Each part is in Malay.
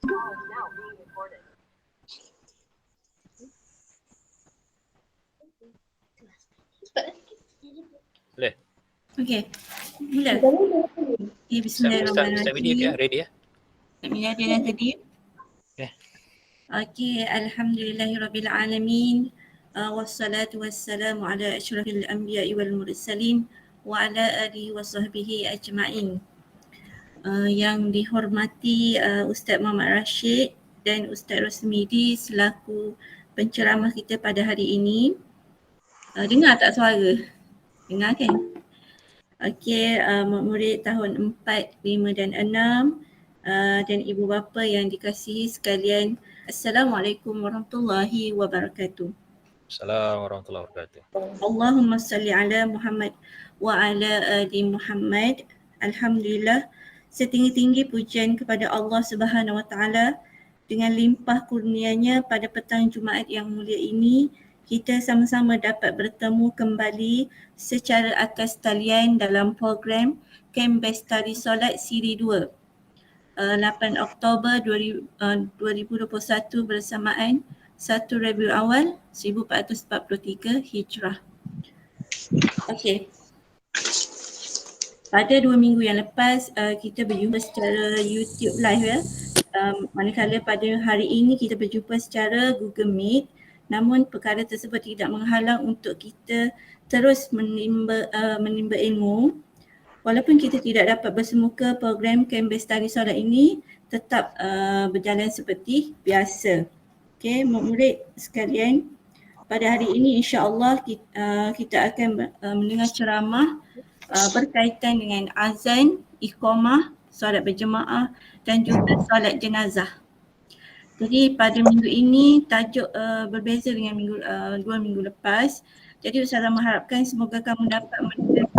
Boleh? Okey, mula. Okay, Start video ke? Bismillahirrahmanirrahim. Ready ya? Bismillah dia dah tadi. Okay. Okey, alhamdulillahirabbil wassalatu wassalamu ala asyrafil anbiya'i wal mursalin wa ala alihi wa sahbihi ajma'in. Yang dihormati Ustaz Muhammad Rashid dan Ustaz Rosmidi selaku penceramah kita pada hari ini. Dengar tak suara? Dengar kan? Okey, murid tahun 4, 5 dan 6 dan ibu bapa yang dikasihi sekalian, Assalamualaikum warahmatullahi wabarakatuh. Assalamualaikum warahmatullahi wabarakatuh. Allahumma salli ala Muhammad wa ala ali Muhammad. Alhamdulillah, setinggi-tinggi pujian kepada Allah Subhanahu wa taala dengan limpah kurnianya pada petang Jumaat yang mulia ini kita sama-sama dapat bertemu kembali secara atas talian dalam program Camp Best Study Solat Siri 2 8 Oktober 2021 bersamaan 1 Rabiul Awal 1443 Hijrah. Okey. Pada 2 minggu yang lepas kita berjumpa secara YouTube live ya. Manakala pada hari ini kita berjumpa secara Google Meet, namun perkara tersebut tidak menghalang untuk kita terus menimba ilmu. Walaupun kita tidak dapat bersemuka, program Camp Best Study Solat ini tetap berjalan seperti biasa. Okey, murid sekalian, pada hari ini insya-Allah kita akan mendengar ceramah berkaitan dengan azan, iqamah, solat berjemaah dan juga solat jenazah. Jadi pada minggu ini tajuk berbeza dengan dua minggu lepas. Jadi Ustazah mengharapkan semoga kamu dapat mendengar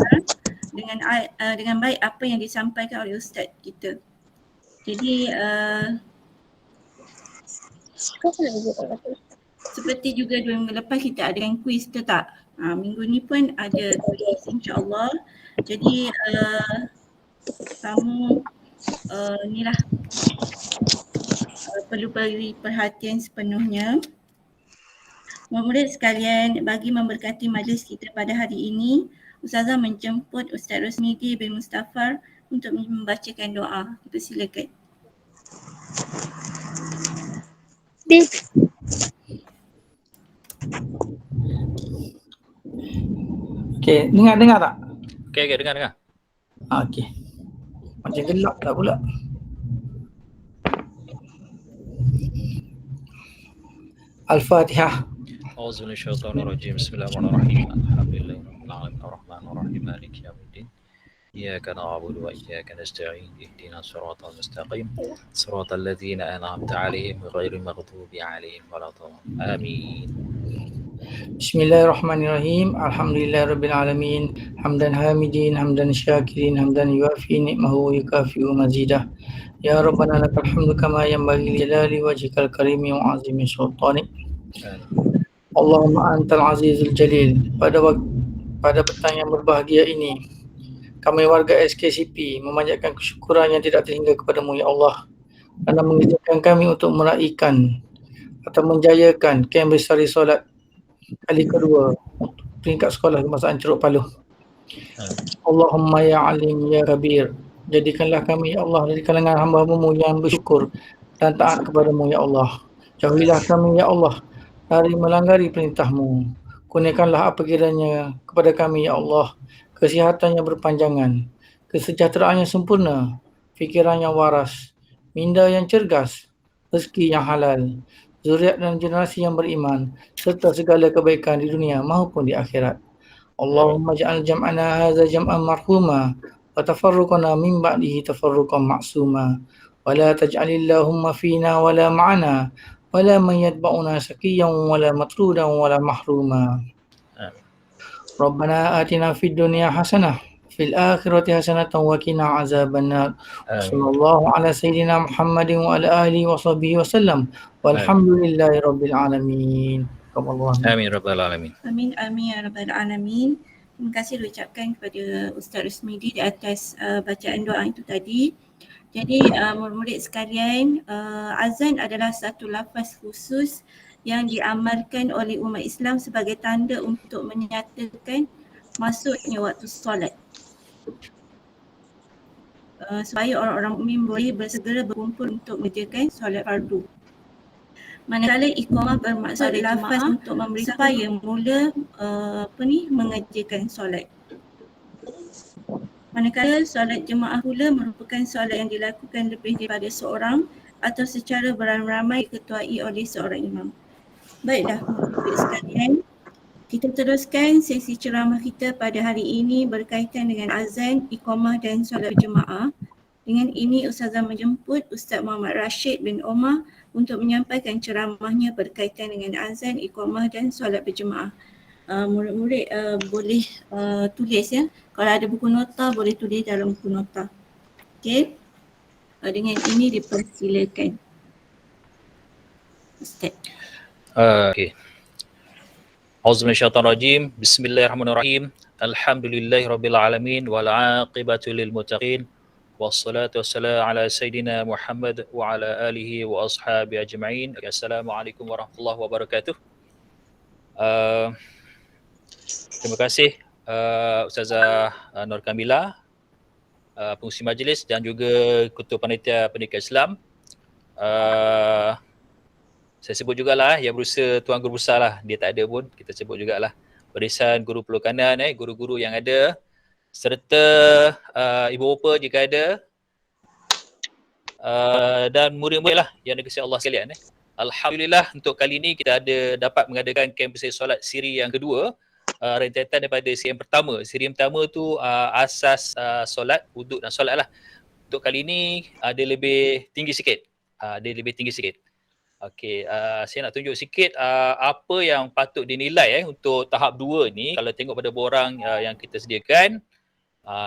dengan baik apa yang disampaikan oleh Ustaz kita. Jadi seperti juga 2 minggu lepas kita adakan kuis ke tak? Minggu ni pun ada kuis insya-Allah. Jadi kamu inilah perlu beri perhatian sepenuhnya. Murid sekalian, bagi memberkati majlis kita pada hari ini, Ustazah menjemput Ustaz Rosmidi bin Mustafa untuk membacakan doa. Kita silakan. Okey, dengar tak? Okey, dengar. Okey. Macam gelap tak pula. Al-Fatihah. A'udzu minasyaitonir rajim. Bismillahirrahmanirrahim. Alhamdulillahirabbil alamin arrahmanir rahim maliki yaumiddin. Iyyaka na'budu wa iyyaka nasta'in. Ihdinas siratal mustaqim. Siratal ladzina an'amta 'alaihim ghairil maghdubi 'alaihim waladdallin. Amin. Bismillahirrahmanirrahim. Alhamdulillahirabbil alamin. Hamdan hamidin, hamdan syakirin, hamdan yuafi ni'mahu wa yukafi'u mazidah. Ya Rabbana lakal hamdu kama yanbaghi li jalali wajhikal karimi wa 'azimi sultanik. Allahumma antal azizul jalil. Pada petang yang berbahagia ini, kami warga SKCP memanjatkan kesyukuran yang tidak terhingga kepadamu ya Allah, kerana mengizinkan kami untuk meraihkan atau menjayakan Camp Best Study Solat kali kedua peringkat sekolah kebangsaan Ceruk Paluh. Allahumma ya alim ya khabir, jadikanlah kami ya Allah dari kalangan hamba-Mu yang bersyukur dan taat kepadamu ya Allah. Jauhilah kami ya Allah dari melanggari perintah-Mu. Kurniakanlah apa kiranya kepada kami ya Allah kesihatan yang berpanjangan, kesejahteraan yang sempurna, fikiran yang waras, minda yang cergas, rezeki yang halal, zuriat dan generasi yang beriman, serta segala kebaikan di dunia maupun di akhirat. Allahumma ja'al jam'ana hadza jam'an marhuma wa tafarruqana min ba'dihi tafarruqan ma'suma wa la taj'alillahumma fina wa la ma'ana wa la man yatba'una sakiyan wa la matrudan wa la mahruma. Rabbana atina fid dunya hasanah fil akhirati hasanatan wa qina azabannar. Sallallahu ala sayyidina Muhammadin wa ala alihi wa sahbihi wasallam. Walhamdulillahi rabbil alamin. Amin rabbal alamin. Amin ya rabbal alamin. Terima kasih diucapkan kepada Ustaz Rosmidi di atas bacaan doa itu tadi. Jadi murid-murid sekalian, azan adalah satu lafaz khusus yang diamalkan oleh umat Islam sebagai tanda untuk menyatakan masuknya waktu solat. Supaya orang-orang mukmin boleh bersegera berkumpul untuk mengerjakan solat fardu. Manakala iqamah bermaksud lafaz untuk memberitahu supaya mula mengerjakan solat. Manakala solat jemaah pula merupakan solat yang dilakukan lebih daripada seorang atau secara beramai-ramai diketuai oleh seorang imam. Baiklah murid sekalian, kita teruskan sesi ceramah kita pada hari ini berkaitan dengan azan, iqamah dan solat berjemaah. Dengan ini Ustazah menjemput Ustaz Muhammad Rashid bin Omar untuk menyampaikan ceramahnya berkaitan dengan azan, iqamah dan solat berjemaah. Murid-murid boleh tulis ya. Kalau ada buku nota boleh tulis dalam buku nota. Okey. Dengan ini dipersilakan. Ustaz. Okey. Auzubillahiminasyaitonirrajim. Bismillahirrahmanirrahim. Alhamdulillahirabbil alamin wal aqibatu lil muttaqin. Wassalatu wassalamu ala sayyidina Muhammad wa ala alihi wa ashabi ajma'in. Assalamualaikum warahmatullahi wabarakatuh. Terima kasih Ustazah Nur Kamila, pengurusi majlis dan juga Ketua Panitia Pendidikan Islam. Saya sebut jugalah yang berusaha Tuan Guru Besar lah, dia tak ada pun, kita sebut jugalah barisan guru pelukanan, guru-guru yang ada, serta ibu bapa jika ada, dan murid-murid lah yang dikasihi Allah sekalian. Alhamdulillah untuk kali ini kita ada dapat mengadakan kemp solat siri yang kedua, rentetan daripada siri yang pertama. Siri yang pertama tu asas solat, wuduk dan solat lah. Untuk kali ini ada lebih tinggi sikit. Okey, saya nak tunjuk sikit apa yang patut dinilai untuk tahap 2 ni. Kalau tengok pada borang yang kita sediakan,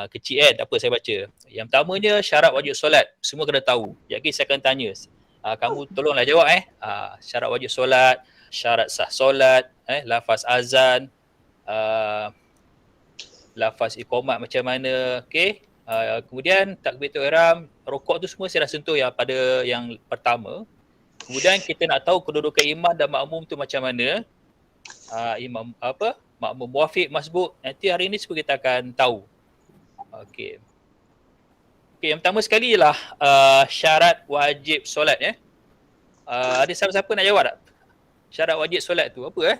kecil apa saya baca. Yang pertamanya syarat wajib solat. Semua kena tahu. Jadi saya akan tanya. Kamu tolonglah jawab syarat wajib solat, syarat sah solat, lafaz azan, lafaz iqamat macam mana, okey. Kemudian takbiratul ihram, rukuk tu semua saya dah sentuh yang pada yang pertama. Kemudian kita nak tahu kedudukan imam dan makmum tu macam mana. Imam makmum muafiq, masbuk, nanti hari ni semua kita akan tahu. Okey. Okey, yang pertama sekali ialah syarat wajib solat ada siapa-siapa nak jawab tak? Syarat wajib solat tu apa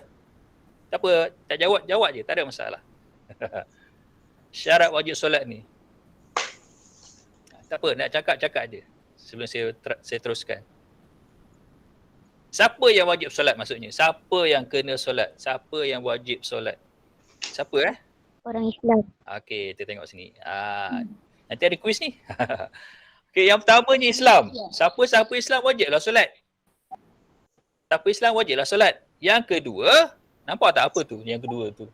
Tak apa, tak jawab je, tak ada masalah. Syarat wajib solat ni. Tak apa, nak cakap je sebelum saya teruskan. Siapa yang wajib solat maksudnya? Siapa yang kena solat? Siapa yang wajib solat? Siapa Orang Islam. Okey, kita tengok sini. Nanti ada kuis ni. Okey, yang pertamanya Islam. Siapa Islam wajiblah solat. Siapa Islam wajiblah solat. Yang kedua, nampak tak apa tu yang kedua tu?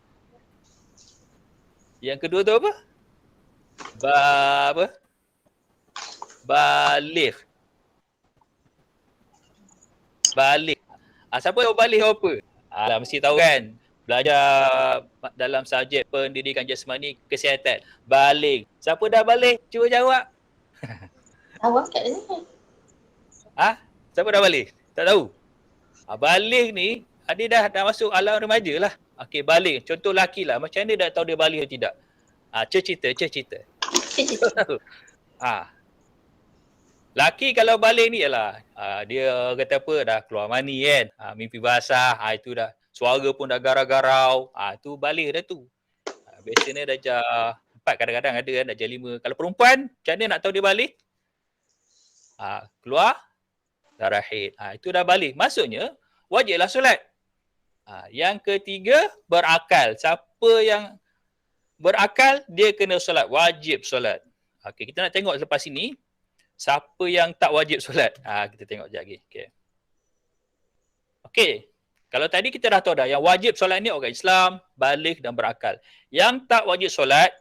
Yang kedua tu apa? Baligh. Siapa tahu baligh apa? Mesti tahu kan? Belajar dalam subjek pendidikan jasmani kesihatan. Baligh. Siapa dah baligh? Cuba jawab. Awak kat ni. Siapa dah baligh? Tak tahu. Baligh ni, dia dah masuk alam remaja lah. Okey, baligh. Contoh lelaki lah. Macam mana dah tahu dia baligh atau tidak? Cerita. Laki kalau baligh ni ialah dia kata apa, dah keluar mani kan, mimpi basah, itu dah suara pun dah garau-garau, tu baligh dah tu. Biasanya darjah 4, kadang-kadang ada kan darjah 5. Kalau perempuan, macam mana nak tahu dia baligh? Keluar darah haid, itu dah baligh. Maksudnya wajiblah solat. Yang ketiga, berakal. Siapa yang berakal, dia kena solat, wajib solat. Okey, kita nak tengok selepas ini siapa yang tak wajib solat. Kita tengok sekejap lagi. Okey. Kalau tadi kita dah tahu dah yang wajib solat ni orang Islam, baligh dan berakal. Yang tak wajib solat,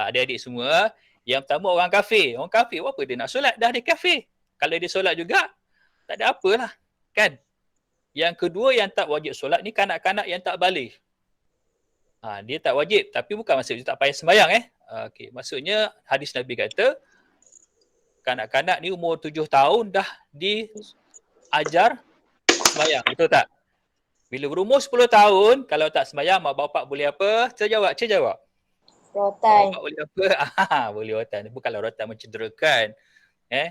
adik-adik semua, yang pertama orang kafir. Orang kafir apa dia nak solat? Dah dia kafir. Kalau dia solat juga, tak ada apalah. Kan? Yang kedua yang tak wajib solat ni kanak-kanak yang tak baligh. Dia tak wajib, tapi bukan maksud dia tak payah sembahyang Okey, maksudnya hadis Nabi kata kanak-kanak ni umur 7 tahun dah diajar sembahyang, betul tak? Bila berumur 10 tahun, kalau tak sembahyang, mak bapak boleh apa? Jawab. Rotan. Bapak boleh apa? Boleh rotan. Bukanlah rotan mencederakan.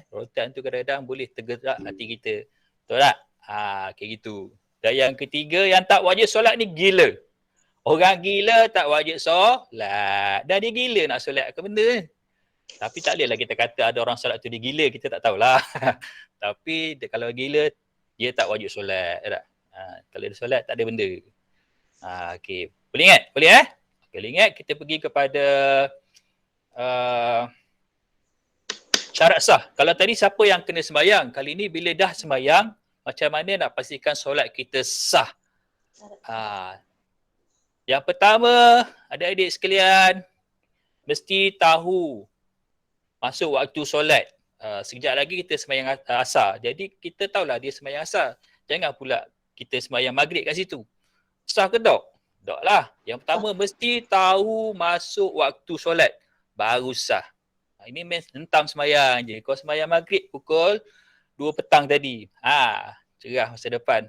Rotan tu kadang-kadang boleh tergerak hati kita. Betul tak? Kayak gitu. Dan yang ketiga, yang tak wajib solat ni gila. Orang gila tak wajib solat. Dan dia gila nak solat ke benda ni. Tapi tak bolehlah kita kata ada orang solat tu dia gila, kita tak tahulah. Tapi kalau gila, dia tak wajib solat. Tak? Kalau dia solat, tak ada benda. Okay. Boleh ingat? Boleh Boleh ingat, kita pergi kepada syarat sah. Kalau tadi siapa yang kena sembahyang, kali ni bila dah sembahyang, macam mana nak pastikan solat kita sah? Yang pertama, adik-adik sekalian, mesti tahu masuk waktu solat. Sekejap lagi kita sembahyang asar. Jadi kita tahulah dia sembahyang asar. Jangan pula kita sembahyang maghrib kat situ. Sah ke tak? Tak lah. Yang pertama mesti tahu masuk waktu solat. Baru sah. Ini hentam sembahyang je. Kau sembahyang maghrib pukul 2 petang tadi. Cerah masa depan.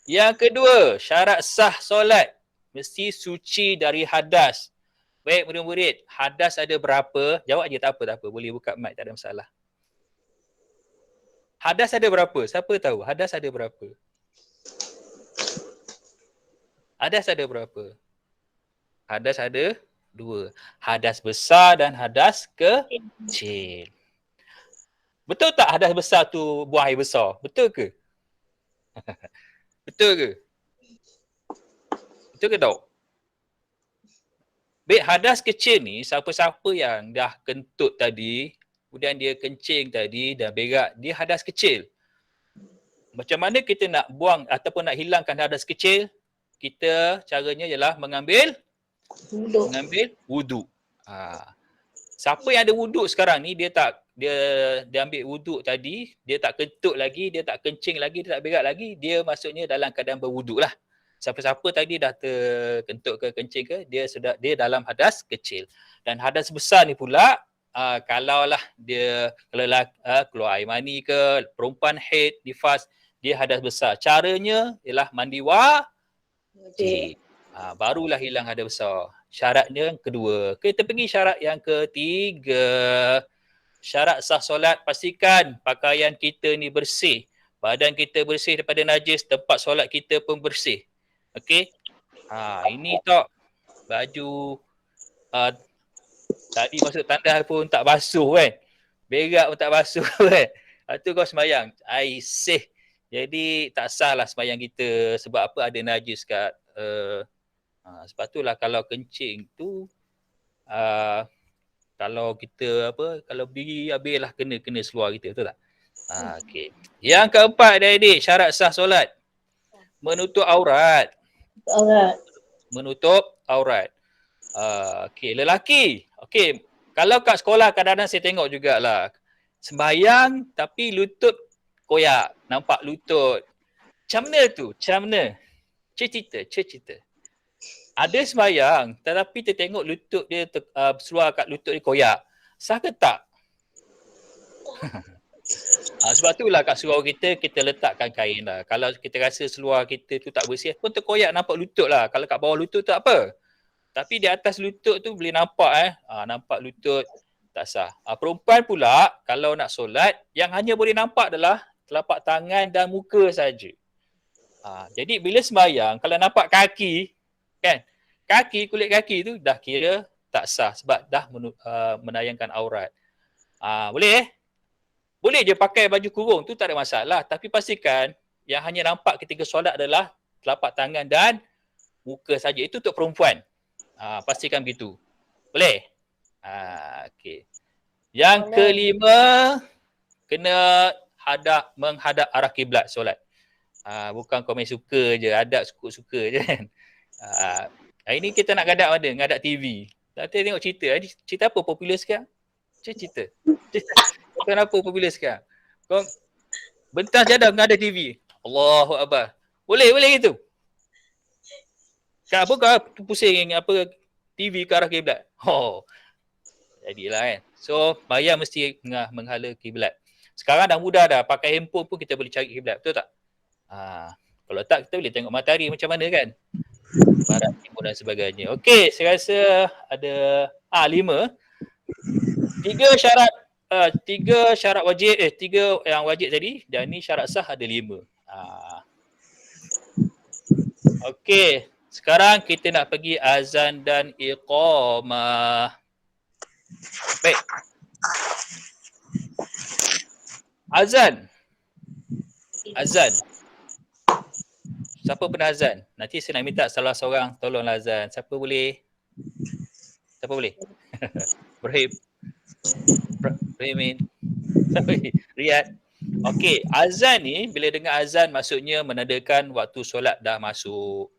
Yang kedua, syarat sah solat. Mesti suci dari hadas. Baik murid-murid, hadas ada berapa? Jawab je, tak apa. Boleh buka mic, tak ada masalah. Hadas ada berapa? Siapa tahu? Hadas ada berapa? Hadas ada berapa? Hadas ada 2. Hadas besar dan hadas kecil. Betul tak hadas besar tu buang air besar? Betul ke? Betul ke? Betul ke tak? Baik, hadas kecil ni, siapa-siapa yang dah kentut tadi, kemudian dia kencing tadi dan berak, dia hadas kecil. Macam mana kita nak buang ataupun nak hilangkan hadas kecil? Kita caranya ialah mengambil wuduk. Siapa yang ada wuduk sekarang ni, dia ambil wuduk tadi, dia tak kentut lagi, dia tak kencing lagi, dia tak berak lagi, dia maksudnya dalam keadaan berwuduk lah. Siapa-siapa tadi dah terkentut ke kencing ke, dia dalam hadas kecil. Dan hadas besar ni pula, kalaulah dia keluar air mani ke, perempuan haid, nifas, dia hadas besar. Caranya ialah mandi wajib. Barulah hilang hadas besar. Syaratnya yang kedua. Kita pergi syarat yang ketiga. Syarat sah solat, pastikan pakaian kita ni bersih. Badan kita bersih daripada najis, tempat solat kita pun bersih. Okey. Ini tak baju tadi masuk tandas pun tak basuh kan. Berak pun tak basuh kan. Lepas tu kau sembahyang. Sih. Jadi tak sah lah sembahyang kita. Sebab apa? Ada najis kat sebab itulah kalau kencing tu kalau kita kalau berdiri habislah kena seluar kita, betul tak? Okey. Yang keempat adik-adik, syarat sah solat. Menutup aurat. Menutup aurat. Okey, lelaki. Okey, kalau kat sekolah kadang-kadang saya tengok jugalah. Sembahyang tapi lutut koyak, nampak lutut. Macam mana tu? Macam mana? Cerita. Ada sembahyang tetapi kita tengok lutut dia seluar kat lutut dia koyak. Sah ke tak? Sebab itulah kat surau kita letakkan kain lah. Kalau kita rasa seluar kita tu tak bersih pun terkoyak nampak lutut lah. Kalau kat bawah lutut tak apa. Tapi di atas lutut tu boleh nampak nampak lutut, tak sah. Perempuan pula kalau nak solat yang hanya boleh nampak adalah telapak tangan dan muka saja. Jadi bila sembahyang kalau nampak kaki kan, kulit kaki tu dah kira tak sah sebab dah menayangkan aurat. Boleh Boleh je pakai baju kurung tu tak ada masalah, tapi pastikan yang hanya nampak ketika solat adalah telapak tangan dan muka saja. Itu untuk perempuan. Pastikan begitu. Boleh? Okey. Yang kelima, kena menghadap arah kiblat solat. Bukan kau main suka je, hadap suka-suka je kan. Hari ni kita nak hadap mana? Ngadap TV. Nanti tengok cerita. Cerita apa popular sekarang? Cerita. Kenapa popular sekarang? Kau bentas jadah menghadap TV. Allahu Akbar. Boleh gitu? Kau pusing TV ke arah kiblat. Jadilah kan. So bayar mesti menghala kiblat. Sekarang dah mudah dah, pakai handphone pun kita boleh cari kiblat, betul tak? Kalau tak kita boleh tengok matahari macam mana kan? Barat, timur dan sebagainya. Okey, saya rasa ada 5. 3 syarat wajib, 3 yang wajib tadi, dan ni syarat sah ada 5. Okey, sekarang kita nak pergi azan dan iqamah. Baik. Azan. Siapa pernah azan? Nanti saya nak minta salah seorang tolonglah azan. Siapa boleh? Rahimin. Riyad. Okey, azan ni bila dengar azan maksudnya menandakan waktu solat dah masuk.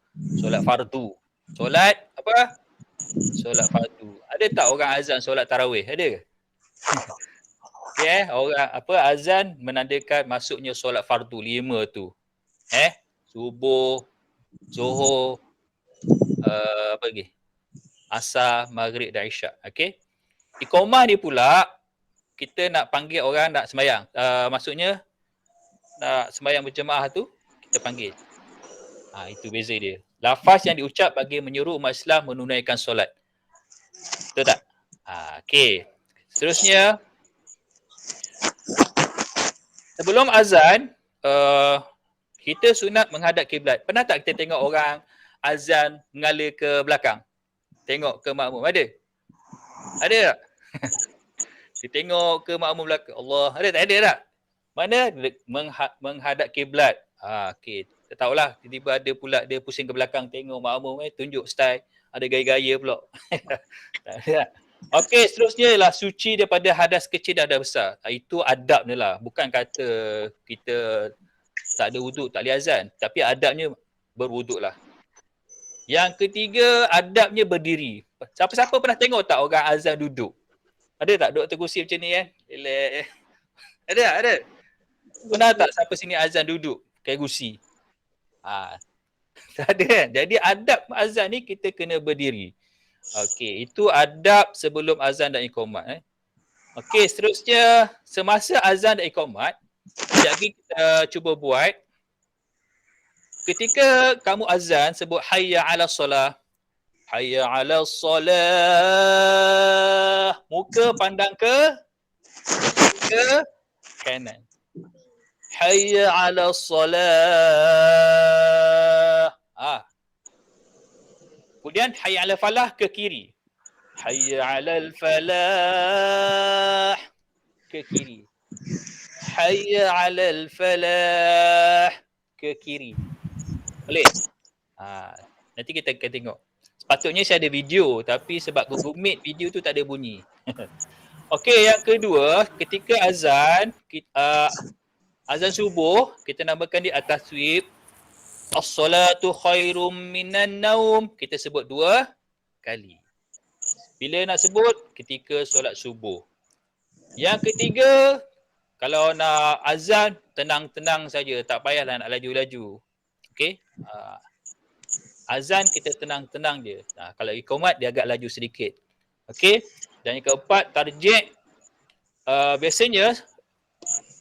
Solat fardu. Solat apa? Solat fardu. Ada tak orang azan solat tarawih? Ada ke? Orang azan menandakan masuknya solat fardu 5 tu. Subuh, Zuhur, apa lagi? Asar, Maghrib dan Isyak. Okey. Iqamah ni pula kita nak panggil orang nak sembahyang. Maksudnya nak sembahyang berjemaah tu kita panggil. Itu beza dia. Lafaz yang diucap bagi menyuruh umat Islam menunaikan solat. Betul tak? Okey. Seterusnya sebelum azan kita sunat menghadap kiblat. Pernah tak kita tengok orang azan mengalir ke belakang? Tengok ke makmum? Ada? Ada tak? Kita tengok ke makmum belakang. Allah, ada tak? Ada tak? Mana menghadap kiblat? Okey. Tak tahulah, tiba-tiba ada pula dia pusing ke belakang tengok makmum tunjuk style, ada gaya-gaya pula. Tak ada tak? Okey, seterusnya ialah suci daripada hadas kecil dan hadas besar. Itu adabnya lah. Bukan kata kita tak ada wuduk, tak boleh azan. Tapi adabnya berwuduk lah. Yang ketiga, adabnya berdiri. Siapa-siapa pernah tengok tak orang azan duduk? Ada tak duduk atas kursi macam ni kan? Ada tak? Ada? Pernah tak siapa sini azan duduk kayak kursi? Tak ada kan? Jadi adab azan ni kita kena berdiri. Okey, itu adab sebelum azan dan iqamat. Okey, seterusnya semasa azan dan iqamat, sekejap lagi kita cuba buat. Ketika kamu azan, sebut hayya ala solah. Hayya ala solah. Muka pandang ke kanan. Hayya ala solah. Kemudian hayya ala falah ke kiri. Hayya ala falah ke kiri. Hayya ala falah ke kiri. Boleh? Nanti kita akan tengok. Sepatutnya saya ada video tapi sebab Google Meet video tu tak ada bunyi. Okey, yang kedua, ketika azan, azan subuh, kita namakan dia at-taswib. As-salatu khairum minan naum. Kita sebut 2 kali. Bila nak sebut? Ketika solat subuh. Yang ketiga, kalau nak azan, tenang-tenang saja. Tak payahlah nak laju-laju. Okey? Azan kita tenang-tenang je. Kalau iqamat dia agak laju sedikit. Okey? Dan yang keempat, tarjih. Biasanya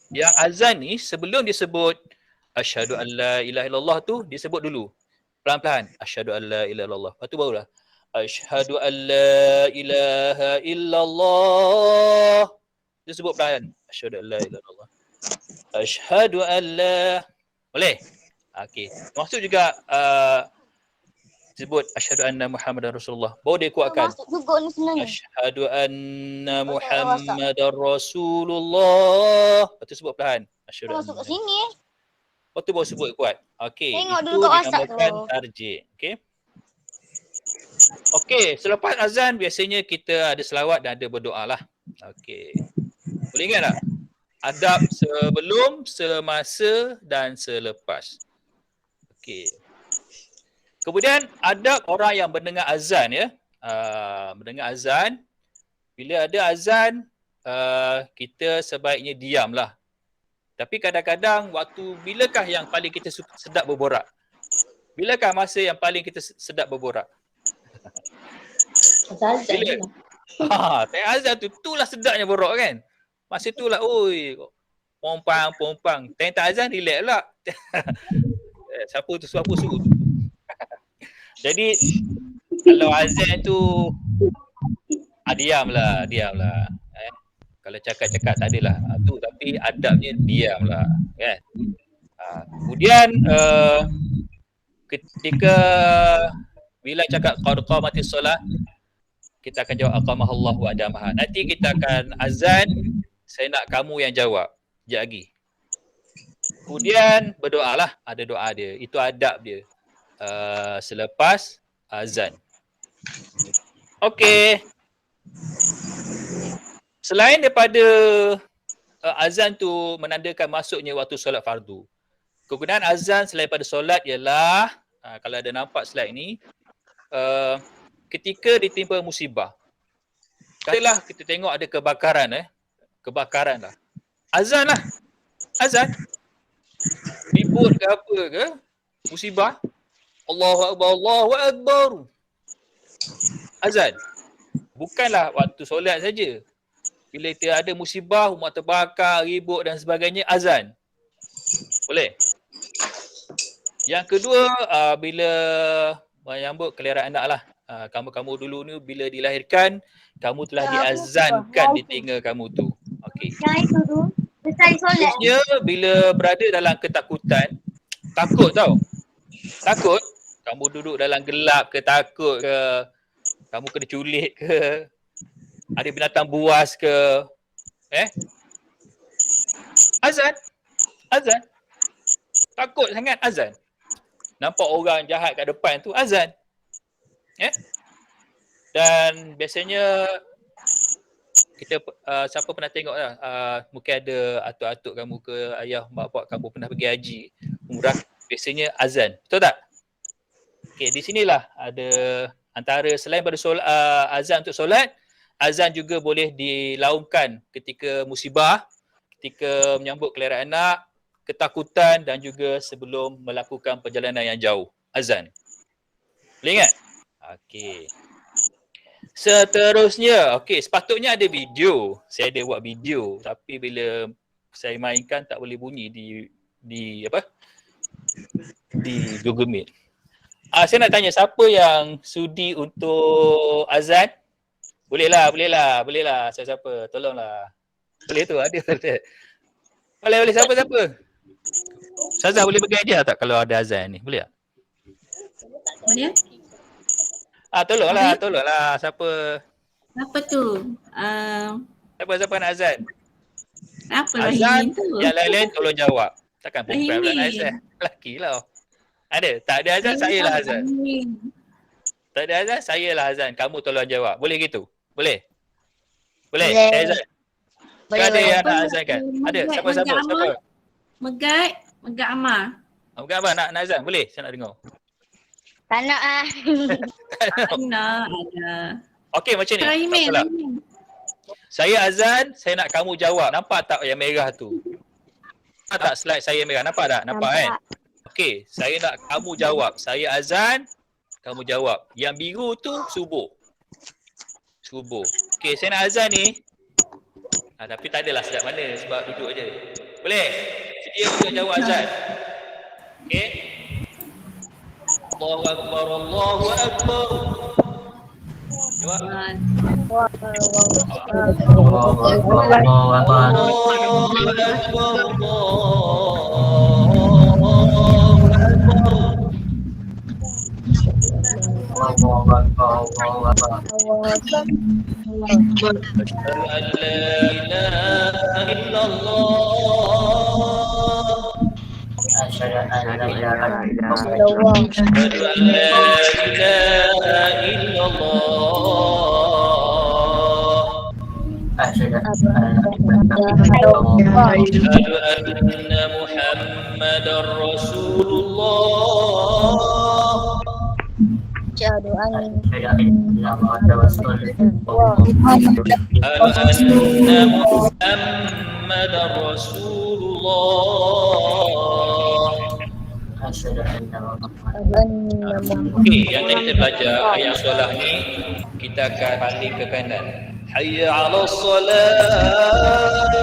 yang azan ni sebelum disebut asyhadu an la ilaha illallah tu disebut dulu. Pelan-pelan. Asyhadu an la ilaha illallah. Lepas tu barulah asyhadu an la ilaha illallah. Dia sebut pelan. Asyhadu an la ilaha illallah. Asyhadu an la. Boleh? Okey. Maksud juga sebut asyhadu anna Muhammadar Rasulullah. Baru dia kuatkan. Masuk juga ni sebenarnya. Asyhadu anna Muhammadar Rasulullah. Lepas tu sebut perlahan. Asyhadu Masuk kat sini. Lepas tu baru sebut kuat. Okey. Tengok Itu dulu kat WhatsApp dinamakan tu. tarjih. Okey. Okey. Selepas azan biasanya kita ada selawat dan ada berdoa lah. Okey. Boleh ingat tak? Adab sebelum, semasa dan selepas. Okey. Kemudian adab orang yang mendengar azan ya. Mendengar azan. Bila ada azan, kita sebaiknya diamlah. Tapi kadang-kadang waktu bilakah yang paling kita sedap berborak? Bilakah masa yang paling kita sedap berborak? Tengah azan tu, itulah sedapnya borok kan. Masa tu lah, oi, pompang. Tengah azan, relax pula. Siapa tu, siapa suruh tu. Jadi, kalau azan tu, diamlah. Kalau cakap-cakap tak adalah. Tu, tapi adabnya diamlah. Kan? Kemudian, ketika bila cakap qad qamatis solat, kita akan jawab aqamahallahu wa adamaha. Nanti kita akan azan, saya nak kamu yang jawab. Sekejap lagi. Kemudian berdoalah, ada doa dia. Itu adab dia. Selepas azan. Okey. Selain daripada azan tu menandakan masuknya waktu solat fardu. Kegunaan azan selain pada solat ialah, kalau ada nampak slide ni, ketika ditimpa musibah. Katalah kita tengok ada kebakaran lah. Azan lah. Azan. Ribut ke apa ke, musibah. Allahu Akbar. Azan. Bukanlah waktu solat saja. Bila kita ada musibah, rumah terbakar, ribut dan sebagainya, azan. Boleh? Yang kedua, bila menyambut kelahiran anak lah. Kamu dulu ni bila dilahirkan, kamu telah diazankan di telinga kamu tu. Okey. Terusnya, bila berada dalam ketakutan, takut tau. Takut, kamu duduk dalam gelap ke, takut ke, kamu kena culik ke, ada binatang buas ke, azan. Takut sangat, azan. Nampak orang jahat kat depan tu, azan. Dan biasanya kita siapa pernah tengok lah, mungkin ada atuk-atuk kamu ke ayah mak bapak kamu pernah pergi haji, umrah, biasanya azan. Betul tak? Okey, di sinilah ada antara selain pada azan untuk solat, azan juga boleh dilaungkan ketika musibah, ketika menyambut kelahiran anak, ketakutan dan juga sebelum melakukan perjalanan yang jauh. Azan. Boleh ingat? Okey. Seterusnya, sepatutnya ada video. Saya ada buat video, tapi bila saya mainkan tak boleh bunyi di Google Meet. Saya nak tanya, siapa yang sudi untuk azan? Bolehlah. Siapa? Tolonglah. Boleh tu, ada. Boleh. Siapa? Ustazah boleh bagi idea tak kalau ada azan ni? Boleh tak? Boleh? Tolonglah. Siapa tu? Siapa nak azan? Apa azan tu? Yang lain-lain tolong jawab. Takkan perempuan pula Rahimin. nak azan. Lelaki lah. Ada? Tak ada azan, saya lah azan. Tak ada azan, saya lah azan. Kamu tolong jawab. Boleh gitu? Boleh? Saya azan. Ada yang nak azan kan? Ada? Siapa? Megat Amar. Megat Amar nak azan? Boleh? Saya nak dengar. Tak nak ah. Nak ada. Okey, macam ni. Rahimin. Saya azan, saya nak kamu jawab. Nampak tak yang merah tu? Nampak tak slide saya merah? Nampak tak? Nampak kan? Okey, saya nak kamu jawab. Saya azan, kamu jawab. Yang biru tu subuh. Okey, saya nak azan ni. Tapi tak adalah sedap mana sebab duduk je. Boleh? Sedia untuk jawab azan. Okey. Allahu Akbar. Jawab. Asyhadu an la ilaha illallah. Asyhadu an la ilaha illallah. Asyhadu an la ilaha illallah. Asyhadu anna Muhammadar Rasulullah. Asyhadu anna Muhammadar Rasulullah. Anna Muhammadar Rasulullah. Asyhadu anna Muhammadar Okey, yang tadi kita belajar ayat solat ni, kita akan paling ke kanan. Hayya 'alas salat.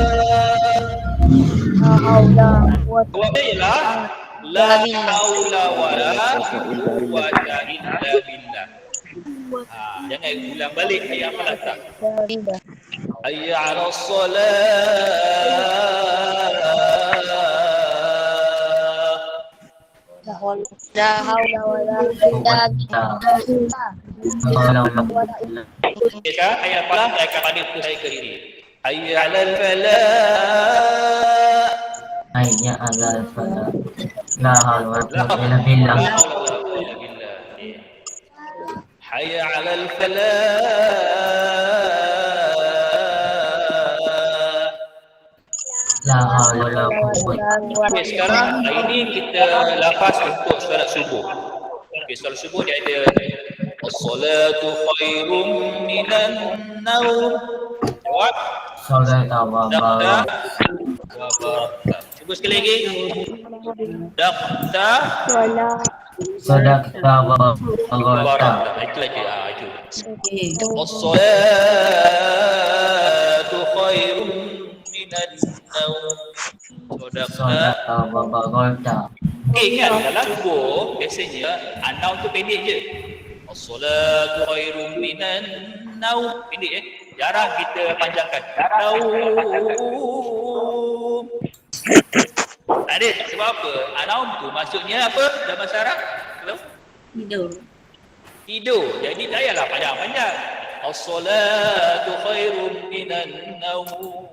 La haula wa Jawabnya ialah la haula wala quwwata illa billah. Jangan ulang balik ayat apa tak? billah. Hayya 'alas salat. La haula wa la quwwata illa billah. Sekarang ayat apa? Saya akan panggil saya ke diri. Hayya 'alal falah. Hayya 'alal falah. La haula wa la quwwata illa billah. Hayya 'alal falah. La haula wa la quwwata. Okey, sekarang ini kita lafaz untuk solat subuh. Okey, solat subuh dia ada as-salatu khairum minan naum. Jawab. Salata wa Dakta. barak. Cuba sekali lagi. Dakta. Sadaqta wa barakta. Itu lagi. Itu. Okey. As-salatu khairum minan naum. Dakta. Sadaqta wa barakta. Okey, ingat dalam subuh biasanya naum tu pendek je. As-salatu khairum minan naum. Pendek jarang kita panjangkan. Naum. Tak ada. Sebab apa? Naum tu maksudnya apa dalam bahasa Arab? Hello? Tidur. Jadi tak payahlah panjang-panjang. As-salatu khairum minan naum.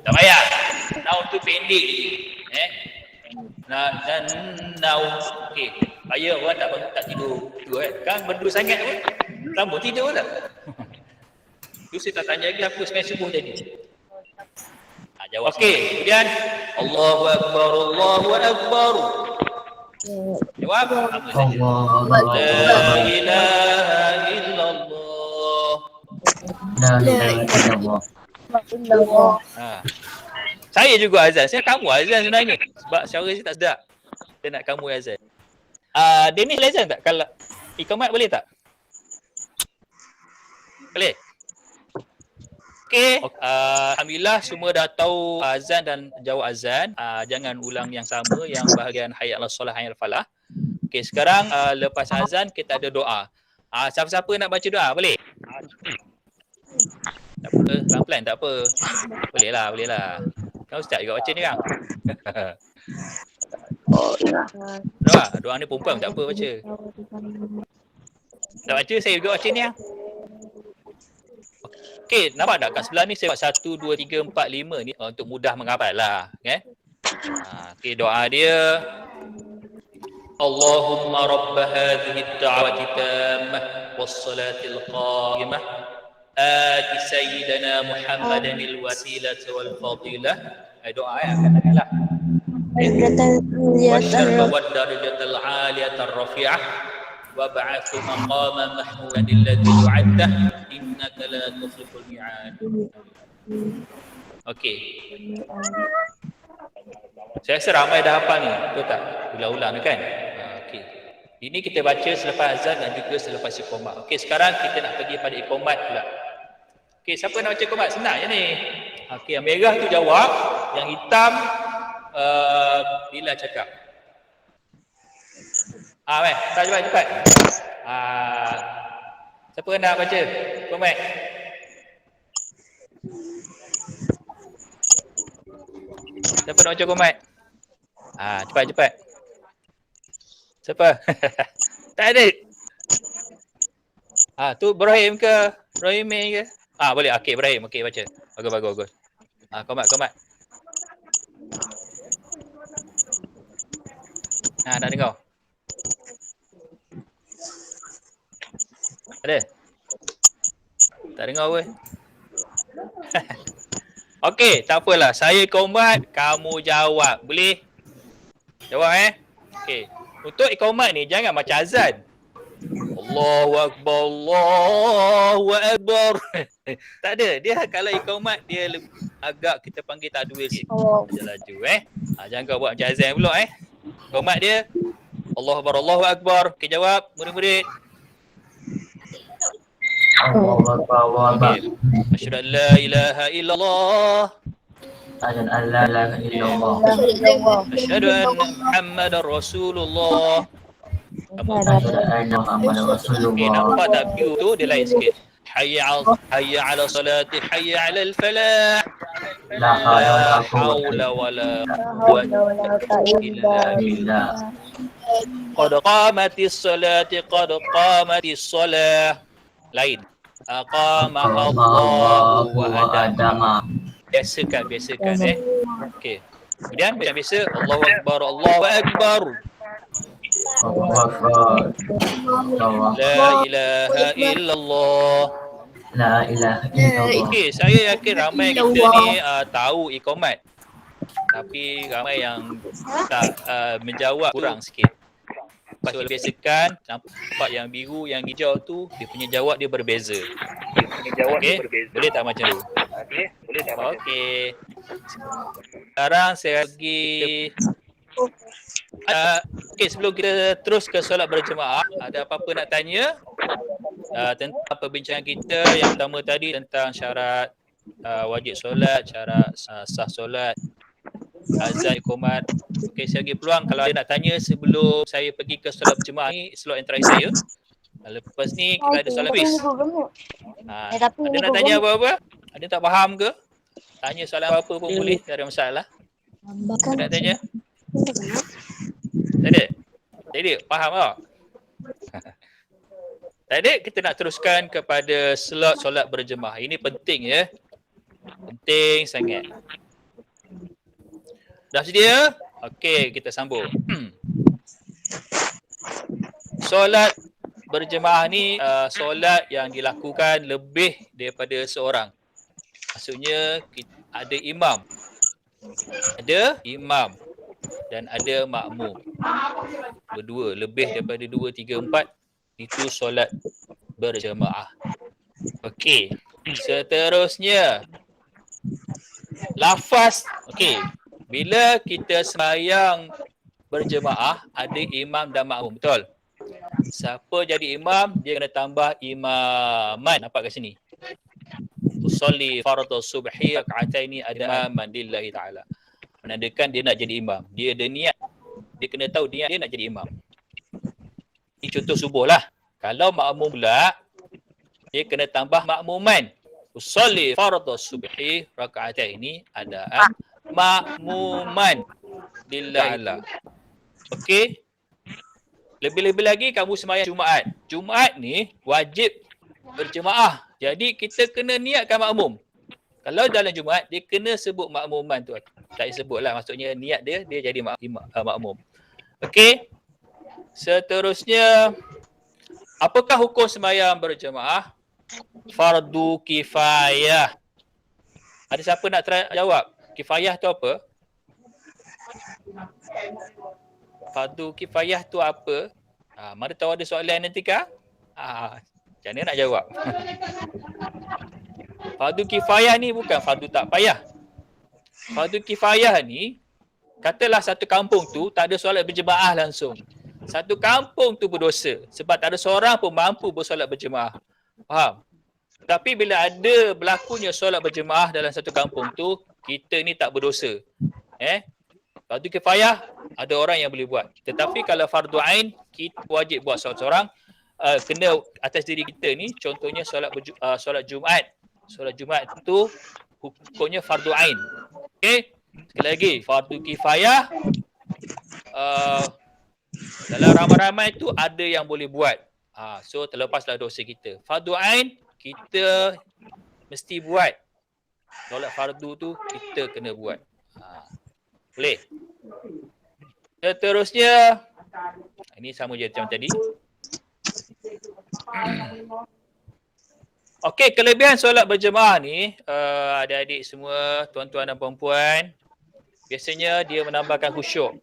Tak payah. Naum tu pendek je. Dan naum. Okey. Supaya orang tak tidur. Kan berdua sangat pun. Sambung tidur tak? Tu saya tak tanya lagi apa semayang subuh tadi. Jawab. Okey, kemudian Allahu Akbar, Allahu Akbar. Jawab apa saja? La ilaha illallah. La ilaha illallah. Saya juga azan. Saya kamu azan sebenarnya. Sebab suara saya tak sedap. Saya nak kamu azan. Dennis azan tak? Kalau ikamat boleh tak? Boleh? Okey, alhamdulillah semua dah tahu azan dan jawab azan. Jangan ulang yang sama yang bahagian hayya 'alas solah, hayya 'alal falah. Okey, sekarang lepas azan kita ada doa. Siapa-siapa nak baca doa boleh? Tak apa, pelan-pelan tak apa. Boleh lah. Kan ustaz juga baca ni kan? Doa ni perempuan tak apa baca. Tak baca saya juga baca ni ah. Okey, nampak tak kat sebelah ni saya buat 1, 2, 3, 4, 5 ni untuk mudah menghafal lah. Okey, doa dia. Allahumma rabb hadhihi ad-da'wati tammah was-salatil qa'imah. Ati sayyidina Muhammadan al-wasilata wal-fadilah. Doa akan dengarlah. Wasyarfa wad-darajatal 'aliyatar rafi'ah. وابعث مقاما محمودا الذي وعدته انك لا تخلف الميعاد. Okey. Saya rasa ramai dah hafal ni, betul tak? Ulang-ulang kan? Okey. Ini kita baca selepas azan dan juga selepas iqamat. Okey, sekarang kita nak pergi pada iqamat pula. Okey, siapa nak baca iqamat? Senang je ni. Okey, yang merah tu jawab, yang hitam bila cakap. Cepat. Siapa nak baca? Komen. Siapa nak baca komen? Cepat. Siapa? Tak ada. Tu Ibrahim ke? Ibrahim ke? Boleh. Okey, Ibrahim. Okey, baca. Bagus. Komat. Nak dengar. Ada? Tak dengar apa? Okey, tak apalah. Saya iqamat, kamu jawab. Boleh? Jawab Okey. Untuk iqamat ni jangan macam azan. Allahu Akbar, Allahu Akbar. Tak ada. Dia kalau iqamat dia agak kita panggil tadwil sikit. Dia laju jangan kau buat macam azan pula Iqamat dia Allahu Akbar, Allahu Akbar. Okey, jawab murid-murid. Allahu Akbar, Allahu Akbar. Okay. Asyhadu an la ilaha illallah. Asyhadu an la ilaha illallah. Asyhadu anna Muhammadar Rasulullah. Asyhadu anna Muhammadar Okay, Rasulullah. nampak tak view tu dia lain sikit. Hayya 'ala salati, hayya 'ala al-falah. La hawla wa La la quwwata haula wala quwwata illa billah. Qad qamatis salati, qad qamatis salah. Lain. Aqamaha Allahu wa adama. Biasakan. Okey. Kemudian macam biasa, Allahu Akbar, Allahu Akbar. Allahu Akbar. Allah. La ilaha illallah. La ilaha illallah. Okey, saya yakin ramai kita ni tahu iqamat. Tapi ramai yang tak menjawab, kurang sikit. So, biasakan nampak yang biru, yang hijau tu dia punya jawab dia berbeza. Okey, boleh tak macam tu? Okey. Sekarang saya bagi okey, sebelum kita terus ke solat berjemaah, ada apa-apa nak tanya tentang perbincangan kita yang pertama tadi tentang syarat wajib solat, syarat sah solat, azan, iqamat. Okey, saya bagi peluang kalau ada nak tanya sebelum saya pergi ke solat berjemaah ni, slot yang terakhir saya. Lepas ni kita ada solat quiz. Ada nak tanya apa-apa? Ada tak faham ke? Tanya soalan apa pun boleh, tak ada masalah. Ada nak tanya? Tak ada? Faham tak? Tak ada, kita nak teruskan kepada slot solat berjemaah. Ini penting ya. Penting sangat. Dah sedia? Okey, kita sambung. Solat berjemaah ni solat yang dilakukan lebih daripada seorang. Maksudnya ada imam. Ada imam dan ada makmum. Berdua, lebih daripada 2, 3, 4 itu solat berjemaah. Okey. Seterusnya lafaz. Okey. Bila kita sembahyang berjemaah ada imam dan makmum, betul? Siapa jadi imam, dia kena tambah imaman. Nampak kat sini. Usolli fardhu subhi rak'ataini adaman lillahi ta'ala. Menandakan dia nak jadi imam. Dia ada niat. Dia kena tahu niat dia nak jadi imam. Ini contoh subuh lah. Kalau makmum pula, dia kena tambah makmuman. Usolli fardhu subhi rak'ataini adaan makmuman lillahi ta'ala. Okey. Lebih-lebih lagi kamu sembahyang Jumaat. Jumaat ni wajib berjemaah. Jadi kita kena niatkan makmum. Kalau dalam Jumaat dia kena sebut makmuman tu. Tak sebutlah, maksudnya niat dia jadi makmum. Okey. Seterusnya, apakah hukum sembahyang berjemaah? Fardu kifayah. Ada siapa nak jawab? Kifayah tu apa? Fardu kifayah tu apa? Mana tahu ada soalan nanti kah? Macam mana nak jawab? Fardu kifayah ni bukan fardu tak payah. Fardu kifayah ni, katalah satu kampung tu tak ada solat berjemaah langsung. Satu kampung tu berdosa sebab tak ada seorang pun mampu bersolat berjemaah. Faham? Tapi bila ada berlakunya solat berjemaah dalam satu kampung tu, kita ni tak berdosa. Fardu kifayah ada orang yang boleh buat. Tetapi kalau fardu ain, kita wajib buat seorang-seorang. Kena atas diri kita ni, contohnya solat Jumaat. Solat Jumaat tu hukumnya fardu ain. Okey. Sekali lagi, fardu kifayah dalam ramai-ramai tu ada yang boleh buat. So terlepaslah dosa kita. Fardu ain kita mesti buat. Solat fardu tu kita kena buat. Boleh. Seterusnya, ini sama je macam tadi. Okey, kelebihan solat berjemaah ni, adik-adik semua, tuan-tuan dan puan-puan, biasanya dia menambahkan khusyuk.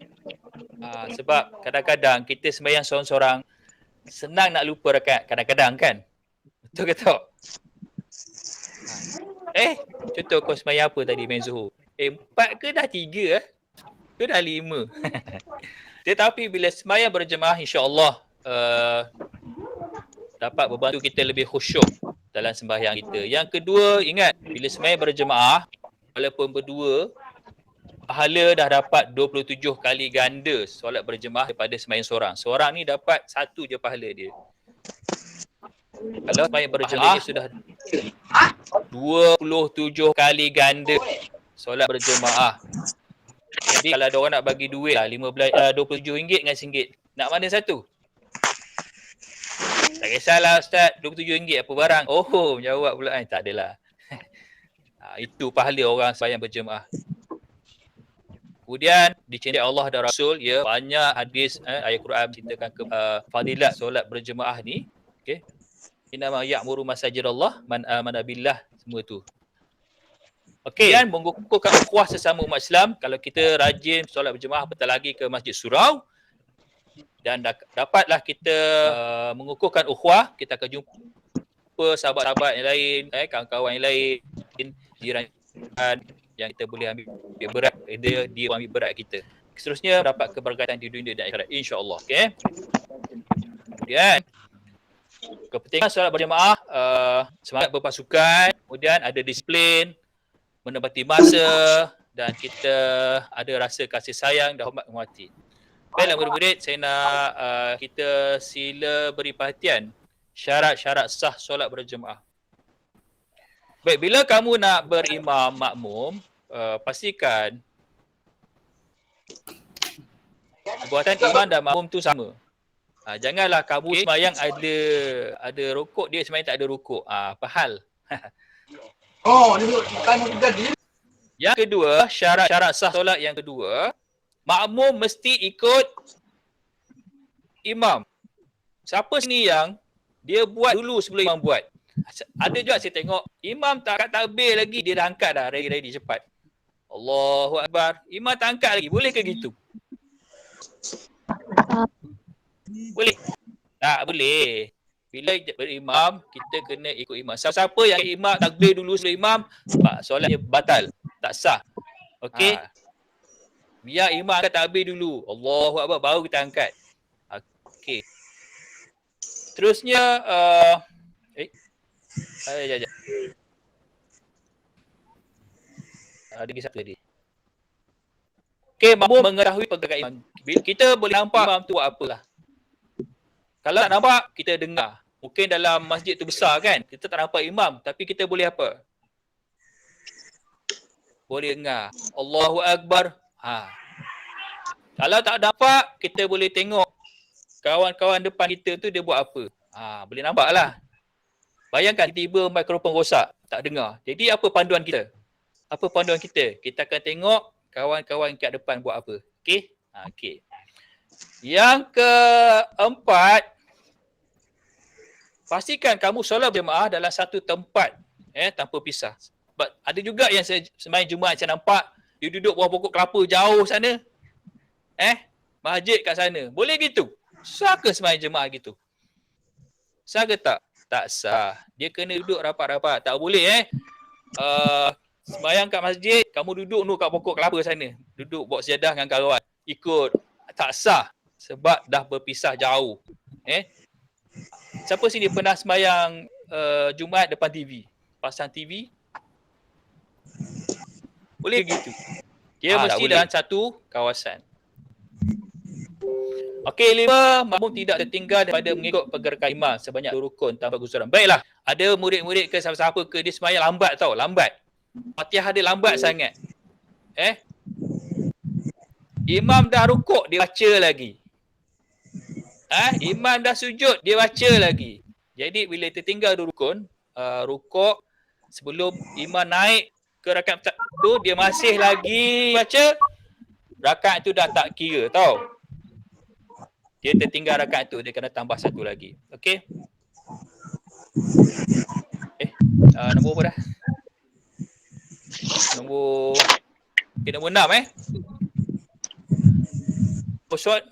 Sebab kadang-kadang kita sembahyang seorang-seorang, senang nak lupa rakaat kadang-kadang kan? Betul ke tak? Contoh kau sembahyang apa tadi main Zuhur? 4 ke dah 3 ke dah 5? Tetapi bila sembahyang berjemaah, insya-Allah dapat membantu kita lebih khusyuk. dalam sembahyang kita. Yang kedua, ingat bila sembahyang berjemaah walaupun berdua, pahala dah dapat 27 kali ganda solat berjemaah daripada sembahyang seorang. Seorang ni dapat satu je pahala dia. Kalau sembahyang berjemaah sudah 27 kali ganda solat berjemaah. Jadi kalau ada orang nak bagi duit lah RM27 dengan RM1, nak mana satu? Tak kisahlah Ustaz, RM27 apa barang? Oh, jawab pula tak adalah. Itu pahala orang sembahyang berjemaah. Kemudian dicintai Allah dan Rasul, ya, banyak hadis ayat Quran ceritakan fadilat solat berjemaah ni. Okey. Innama ya'muru masajidallah man amana billah, semua tu. Okey, dan mengukuhkan ukhuwah sesama umat Islam. Kalau kita rajin solat berjemaah, apatah lagi ke Masjid Surau, dan dapatlah kita mengukuhkan ukhuwah, kita akan jumpa sahabat-sahabat yang lain, kawan-kawan yang lain, jiran yang kita boleh ambil berat, dia ambil berat kita. Seterusnya dapat keberkatan di dunia dan akhirat, insya-Allah. Okey. Kemudian kepentingan solat berjemaah, semangat berpasukan, kemudian ada disiplin, menepati masa, dan kita ada rasa kasih sayang dan hormat menghormati. Baiklah murid-murid, saya nak kita sila beri perhatian syarat-syarat sah solat berjemaah. Baik, bila kamu nak berimam makmum, pastikan perbuatan imam dan makmum tu sama. Janganlah kamu sembahyang ada rukuk, dia sembahyang tak ada rukuk. Apa hal? Yang kedua, syarat-syarat sah solat yang kedua, makmum mesti ikut imam. Siapa sini yang dia buat dulu sebelum imam buat? Ada juga saya tengok imam tak angkat takbir lagi, dia dah angkat dah, ready cepat. Allahu Akbar. Imam tak angkat lagi. Boleh ke gitu? Boleh? Tak boleh. Bila berimam, kita kena ikut imam. Siapa yang imam takbir dulu sebelum imam, solatnya batal. Tak sah. Okey? Biar imam angkat takbir dulu. Allahu Akbar, baru kita angkat. Okey. Terusnya, Ada lagi satu tadi. Okey, makmum mengetahui pergerakan imam. Kita boleh nampak imam tu buat apalah. Kalau tak nampak, kita dengar. Mungkin dalam masjid tu besar kan, kita tak nampak imam, tapi kita boleh apa? Boleh dengar. Allahu Akbar. Kalau tak nampak, kita boleh tengok kawan-kawan depan kita tu dia buat apa. Boleh nampak lah. Bayangkan tiba mikrofon rosak, tak dengar. Jadi apa panduan kita? Apa panduan kita? Kita akan tengok kawan-kawan kat depan buat apa. Okey? Okey. Yang keempat, pastikan kamu solat berjemaah dalam satu tempat, tanpa pisah. Sebab ada juga yang sembahyang Jumaat saya nampak dia duduk bawah pokok kelapa jauh sana. Masjid kat sana. Boleh gitu? Sah ke sembahyang jemaah gitu? Sah ke tak? Tak sah. Dia kena duduk rapat-rapat. Tak boleh sembahyang kat masjid, kamu duduk kat pokok kelapa sana. Duduk bawa sejadah dengan kawan. Ikut. Tak sah. Sebab dah berpisah jauh. Siapa sini pernah sembahyang Jumaat depan TV? Pasang TV? Boleh gitu? Dia mesti dalam satu kawasan. Okey, 5, makmum tidak tertinggal daripada mengikut pergerakan imam sebanyak 2 rukun tanpa gusuran. Baiklah, ada murid-murid ke siapa-siapa ke dia sembahyang lambat tau, lambat. Fatihah dia lambat sangat. Imam dah rukuk, dia baca lagi. Imam dah sujud, dia baca lagi. Jadi bila tertinggal 2 rukun, rukuk sebelum imam naik ke rakaat tu, dia masih lagi baca, rakaat tu dah tak kira tau. Dia tertinggal rakaat tu, dia kena tambah satu lagi. Okey? Nombor apa dah? Nombor 6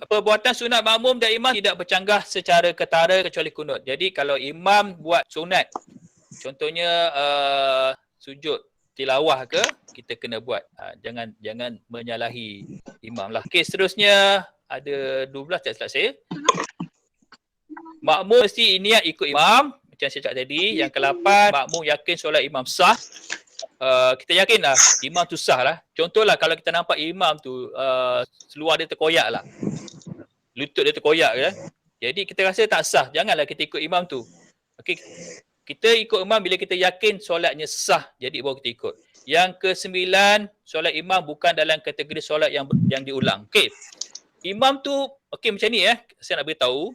perbuatan sunat makmum dan imam tidak bercanggah secara ketara kecuali kunut. Jadi kalau imam buat sunat, contohnya sujud tilawah ke, kita kena buat. Jangan menyalahi imam lah. Okey, seterusnya ada 12 tak silap saya. Makmum mesti niat ikut imam. Macam Seperti yang saya cakap tadi. Yang ke-8, makmum yakin solat imam sah. Kita yakinlah imam tu sah lah. Contohlah kalau kita nampak imam tu seluar dia terkoyak lah. Lutut dia terkoyak kan. Jadi kita rasa tak sah. Janganlah kita ikut imam tu. Okey. Kita ikut imam bila kita yakin solatnya sah. Jadi baru kita ikut. Yang ke-9, solat imam bukan dalam kategori solat yang diulang. Okey. Imam tu, okey macam ni saya nak beritahu.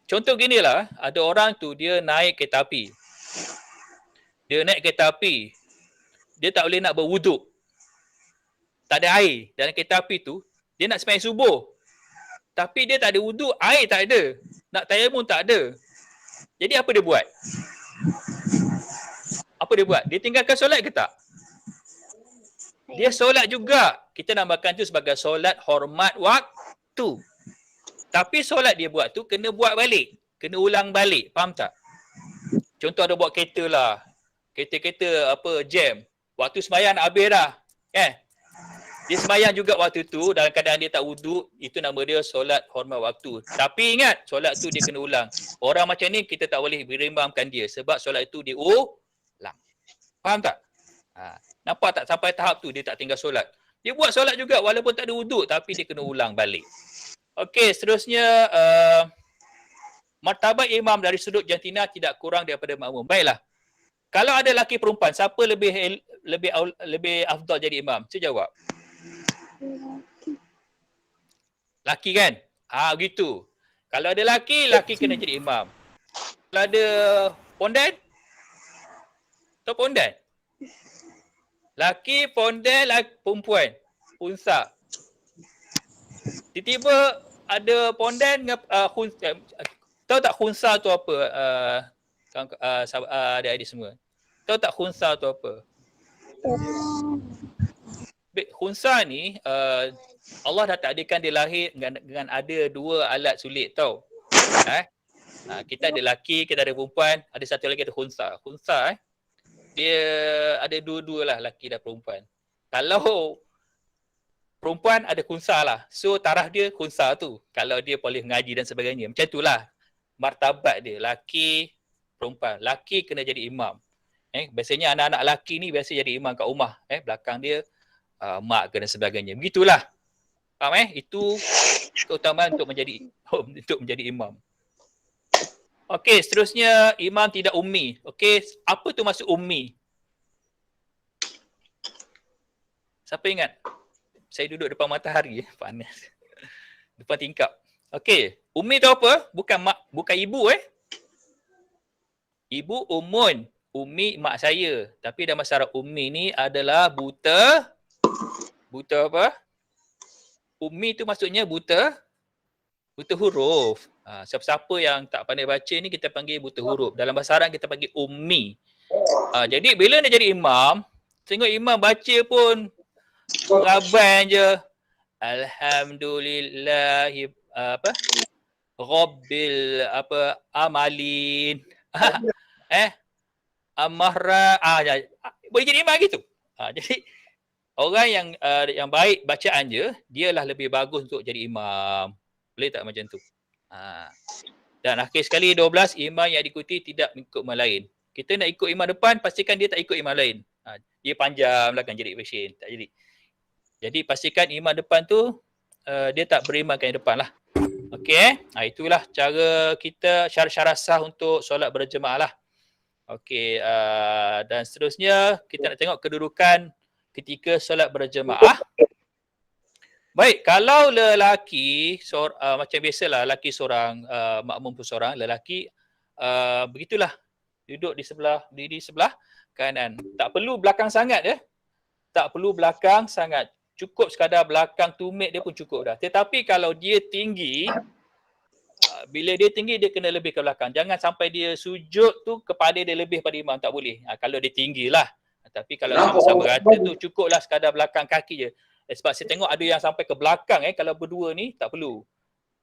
Contoh gini lah, ada orang tu dia naik kereta api. Dia naik kereta api. Dia tak boleh nak berwuduk. Tak ada air dalam kereta api tu. Dia nak sembahyang subuh. Tapi dia tak ada wuduk, air tak ada. Nak tayamum tak ada. Jadi apa dia buat? Apa dia buat? Dia tinggalkan solat ke tak? Dia solat juga. Kita namakan tu sebagai solat hormat waktu. Tapi solat dia buat tu kena buat balik. Kena ulang balik. Faham tak? Contoh ada buat kereta lah. Kereta-kereta jam. Waktu sembahyang nak habis dah. Dia sembahyang juga waktu tu dalam keadaan dia tak wuduk, itu nama dia solat hormat waktu. Tapi ingat, solat tu dia kena ulang. Orang macam ni kita tak boleh berimbangkan dia sebab solat itu dia ulang. Faham tak? Nampak tak sampai tahap tu dia tak tinggal solat. Dia buat solat juga walaupun tak ada wuduk tapi dia kena ulang balik. Okey, seterusnya martabat imam dari sudut jantina tidak kurang daripada makmum. Baiklah. Kalau ada lelaki perempuan, siapa lebih afdal jadi imam? Saya jawab. Laki kan? Begitu. Kalau ada laki kena jadi imam. Kalau ada pondan? Tahu pondan? Laki, pondan, perempuan. Unsa. Tiba-tiba ada pondan dengan tahu tak khunsa tu apa? Adik-adik semua. Tahu tak khunsa tu apa? Khunsa ni Allah dah takdirkan dia lahir dengan ada dua alat sulit tau. Kita ada lelaki, kita ada perempuan, ada satu lagi ada khunsa. Khunsa dia ada dua-dua lah, lelaki dan perempuan. Kalau perempuan ada khunsa lah. So taraf dia khunsa tu. Kalau dia boleh mengaji dan sebagainya. Macam itulah martabat dia. Lelaki, perempuan. Lelaki kena jadi imam. Biasanya anak-anak lelaki ni biasa jadi imam kat rumah. Belakang dia mak ke dan sebagainya. Begitulah. Faham Itu keutamaan untuk menjadi imam. Okey, seterusnya imam tidak ummi. Okey, apa tu maksud ummi? Siapa ingat? Saya duduk depan matahari panas. Depan tingkap. Okey, ummi tu apa? Bukan ibu Ibu umun. Ummi mak saya. Tapi dalam masyarakat ummi ni adalah buta. Buta apa? Ummi tu maksudnya buta huruf. Siapa-siapa yang tak pandai baca ni kita panggil buta huruf. Dalam bahasa Arab kita panggil ummi. Jadi bila dia jadi imam, tengok imam baca pun raban je. Alhamdulillahi Rabbil amalin. Amahra. Boleh jadi imam gitu. Jadi orang yang baik bacaan je, dialah lebih bagus untuk jadi imam. Boleh tak macam tu? Dan akhir sekali 12, imam yang diikuti tidak mengikut imam lain. Kita nak ikut imam depan, pastikan dia tak ikut imam lain. Dia panjang belakang jadi pasien. Tak jadi. Jadi pastikan imam depan tu dia tak berimankan yang depan lah. Okey. Itulah cara kita syarat-syarat sah untuk solat berjemaah lah. Okey. Dan seterusnya kita nak tengok kedudukan ketika solat berjemaah. Baik, kalau lelaki macam biasalah lelaki seorang, makmum pun seorang, lelaki begitulah duduk di sebelah kanan. Tak perlu belakang sangat Tak perlu belakang sangat. Cukup sekadar belakang tumit dia pun cukup dah. Tetapi kalau dia tinggi, bila dia tinggi dia kena lebih ke belakang. Jangan sampai dia sujud tu kepala dia lebih pada imam, tak boleh. Kalau dia tinggilah. Tapi kalau sama-sama rata tu cukuplah sekadar belakang kaki je. Sebab saya tengok ada yang sampai ke belakang kalau berdua ni tak perlu.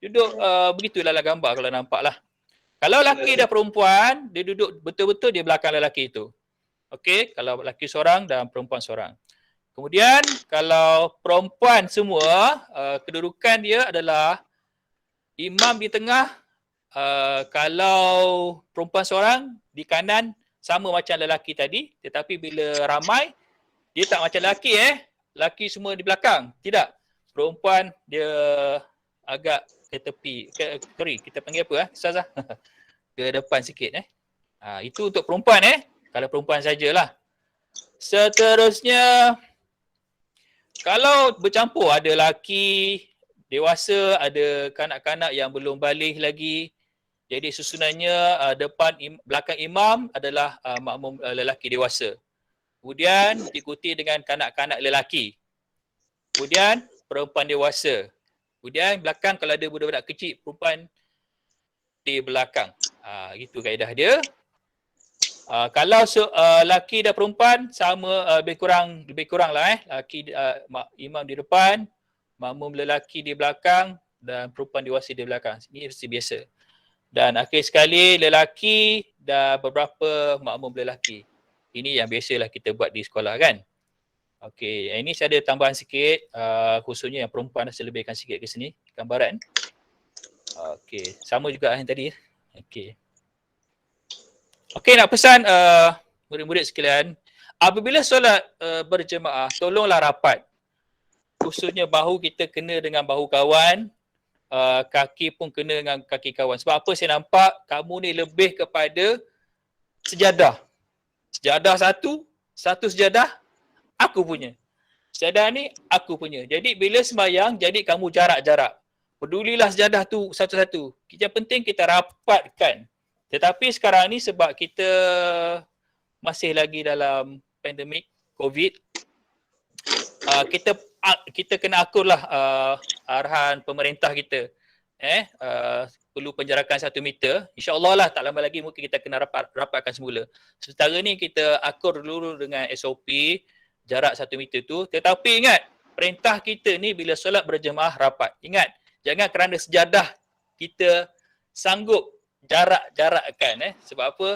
Duduk begitulah lah gambar kalau nampak lah. Kalau lelaki dan perempuan, dia duduk betul-betul dia belakang lelaki itu. Okey, kalau lelaki seorang dan perempuan seorang. Kemudian kalau perempuan semua, kedudukan dia adalah imam di tengah, kalau perempuan seorang di kanan sama macam lelaki tadi, tetapi bila ramai dia tak macam lelaki lelaki semua di belakang. Tidak. Perempuan dia agak ke tepi, sorry, kita panggil apa Ustazah? Ke depan sikit itu untuk perempuan kalau perempuan sajalah. Seterusnya, kalau bercampur ada lelaki dewasa, ada kanak-kanak yang belum baligh lagi, jadi susunannya belakang imam adalah makmum lelaki dewasa. Kemudian diikuti dengan kanak-kanak lelaki. Kemudian perempuan dewasa. Kemudian belakang kalau ada budak-budak kecil, perempuan di belakang. Gitu kaedah dia. Kalau lelaki dan perempuan sama lebih kurang lah lelaki imam di depan, makmum lelaki di belakang dan perempuan dewasa di belakang. Ini mesti biasa. Dan akhir sekali lelaki dan beberapa makmum lelaki. Ini yang biasalah kita buat di sekolah kan. Okey, ini saya ada tambahan sikit, khususnya yang perempuan saya lebihkan sikit ke sini gambaran. Okey, sama juga yang tadi. Okey, nak pesan murid-murid sekalian, apabila solat berjemaah, tolonglah rapat. Khususnya bahu kita kena dengan bahu kawan, kaki pun kena dengan kaki kawan. Sebab apa saya nampak kamu ni lebih kepada sejadah. Sejadah satu sejadah aku punya. Sejadah ni aku punya. Jadi bila sembahyang, jadi kamu jarak-jarak. Pedulilah sejadah tu satu-satu. Yang penting kita rapatkan. Tetapi sekarang ni sebab kita masih lagi dalam pandemik COVID, kita kena akurlah arahan pemerintah kita. Perlu penjarakan 1 meter. InsyaAllah lah tak lama lagi mungkin kita kena rapatkan semula. Sementara ni kita akur dulu dengan SOP jarak 1 meter tu. Tetapi ingat, perintah kita ni bila solat berjemaah rapat. Ingat, jangan kerana sejadah kita sanggup jarak-jarakkan. Sebab apa?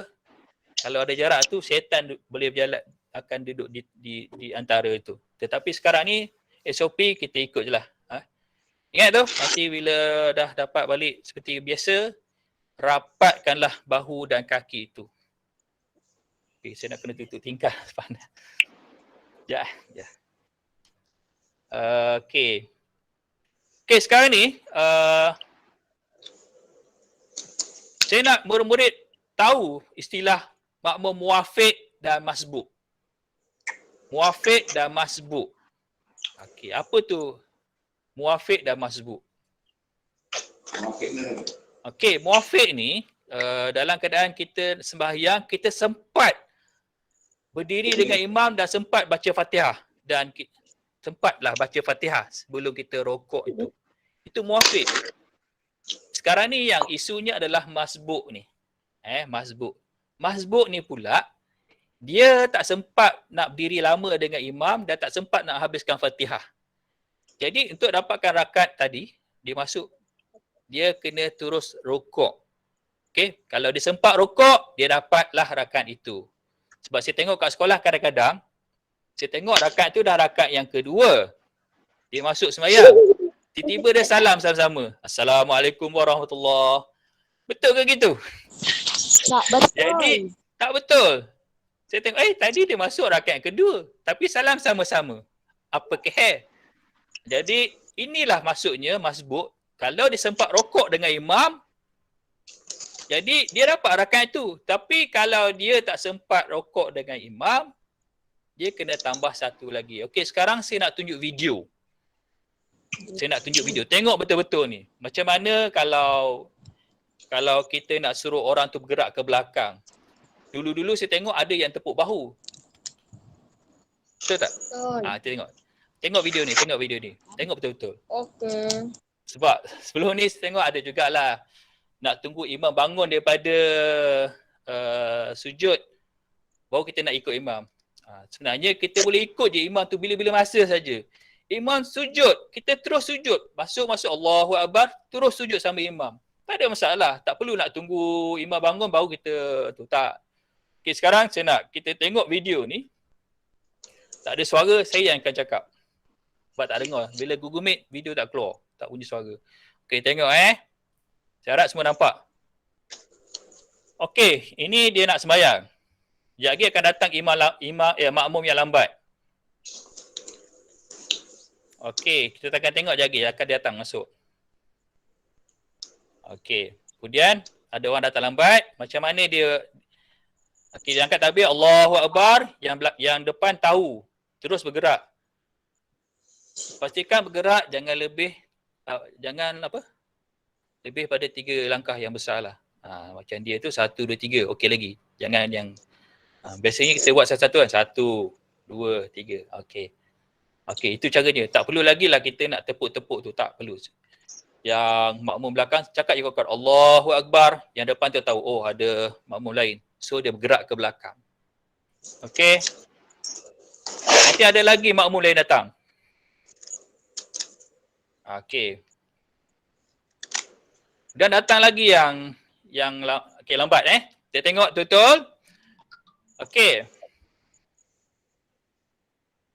Kalau ada jarak tu, syaitan boleh berjalan, akan duduk di antara itu. Tetapi sekarang ni SOP kita ikut je lah. Ingat tu, nanti bila dah dapat balik seperti biasa, rapatkanlah bahu dan kaki itu. Okay, saya nak kena tutup tingkah. Ya. Okay, sekarang ni saya nak murid-murid tahu istilah makmum muwafiq dan masbuk. Muwafiq dan masbuk. Okay, apa tu muwafiq dan masbuk? Okey, muwafiq ni dalam keadaan kita sembahyang, kita sempat berdiri dengan imam dan sempat baca Fatihah dan sempatlah baca Fatihah sebelum kita rokok itu. Itu muwafiq. Sekarang ni yang isunya adalah masbuk ni. Masbuk. Masbuk ni pula dia tak sempat nak berdiri lama dengan imam dan tak sempat nak habiskan Fatihah. Jadi untuk dapatkan rakaat tadi, dia kena terus rokok. Okey, kalau dia sempat rokok, dia dapatlah rakaat itu. Sebab saya tengok kat sekolah kadang-kadang, saya tengok rakaat tu dah rakaat yang kedua. Dia masuk sembahyang. Tiba-tiba dia salam sama-sama. Assalamualaikum warahmatullahi. Betul ke gitu? Tak betul. Jadi, tak betul. Saya tengok, tadi dia masuk rakaat yang kedua. Tapi salam sama-sama. Apa ke? Jadi inilah maksudnya masbuk. Kalau dia sempat rokok dengan imam, jadi dia dapat rakaat itu. Tapi kalau dia tak sempat rokok dengan imam, dia kena tambah satu lagi. Okey, sekarang saya nak tunjuk video. Tengok betul-betul ni. Macam mana kalau kita nak suruh orang tu bergerak ke belakang. Dulu-dulu saya tengok ada yang tepuk bahu. Betul tak? Betul. Tengok video ni. Tengok betul-betul. Okey. Sebab sebelum ni saya tengok ada jugalah nak tunggu imam bangun daripada sujud baru kita nak ikut imam. Sebenarnya kita boleh ikut je imam tu bila-bila masa saja. Imam sujud, kita terus sujud. Masuk Allahu Akbar, terus sujud sama imam. Tak ada masalah. Tak perlu nak tunggu imam bangun baru kita tu. Tak. Okay, sekarang saya nak kita tengok video ni. Tak ada suara, saya yang akan cakap. Sebab tak dengar. Bila Google Meet, video tak keluar. Tak bunyi suara. Okey, tengok Saya harap semua nampak. Okey, ini dia nak sembahyang. Sekejap lagi akan datang makmum yang lambat. Okey, kita akan tengok sekejap lagi akan datang masuk. Okey, kemudian ada orang datang lambat, macam mana dia? Okey, dia angkat takbir Allahu Akbar, yang depan tahu, terus bergerak. Pastikan bergerak jangan lebih lebih pada 3 langkah yang besar lah. Macam dia tu 1, 2, 3, okey lagi. Jangan yang biasanya kita buat satu-satu kan, 1, 2, 3, okey. Okey, itu caranya. Tak perlu lagi lah kita nak tepuk-tepuk tu, tak perlu. Yang makmum belakang cakap je kau Allahu Akbar, yang depan tu tahu, oh ada makmum lain. So dia bergerak ke belakang. Okey. Nanti ada lagi makmum lain datang. Okey. Dan datang lagi yang lambat Kita tengok betul. Okey.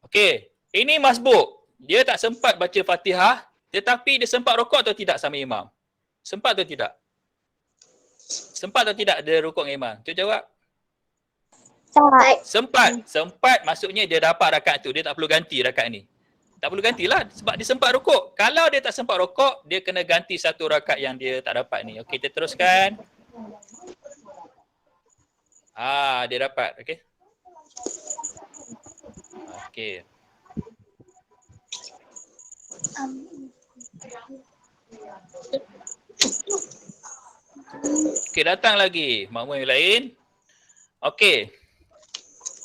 Okey, ini masbuk. Dia tak sempat baca Fatihah, tetapi dia sempat rukuk atau tidak sama imam? Sempat atau tidak? Sempat atau tidak dia rukuk dengan imam? Tu jawab. Sempat. Sempat maksudnya dia dapat rakaat tu. Dia tak perlu ganti rakaat ni. Tak perlu gantilah sebab dia sempat rukuk. Kalau dia tak sempat rukuk, dia kena ganti satu rakaat yang dia tak dapat ni. Okey, kita teruskan. Dia dapat. Okey. Okey. Okey, datang lagi makmum yang lain. Okey.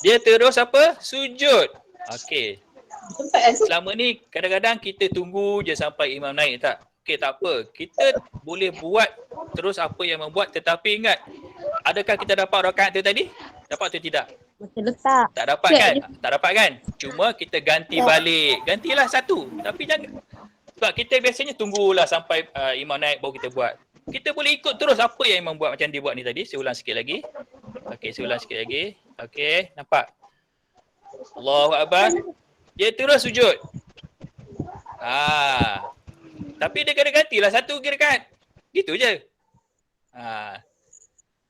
Dia terus apa? Sujud. Okey. Selama ni kadang-kadang kita tunggu je sampai imam naik tak? Okey, tak apa. Kita boleh buat terus apa yang membuat, tetapi ingat, adakah kita dapat rakaat tu tadi? Dapat atau tidak? Betul tak? Tak dapat kan? Tak dapat kan? Cuma kita ganti balik. Gantilah satu. Tapi jangan. Sebab kita biasanya tunggulah sampai imam naik baru kita buat. Kita boleh ikut terus apa yang imam buat macam dia buat ni tadi. Saya ulang sikit lagi. Okey, saya ulang sikit lagi. Okey, nampak? Allahu Akbar. Dia terus sujud. Tapi dia kena gantilah satu rakaat. Gitu je.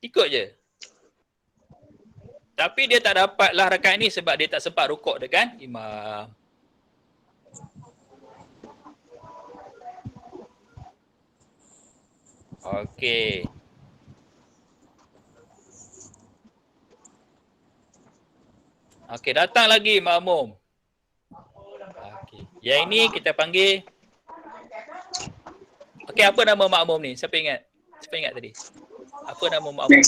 Ikut je. Tapi dia tak dapatlah rakaat ni sebab dia tak sempat rukuk dengan imam. Okey. Okey, datang lagi makmum. Okey. Yang ini kita panggil. Okey, apa nama makmum ni? Siapa ingat? Siapa ingat tadi? Apa nama makmum ni?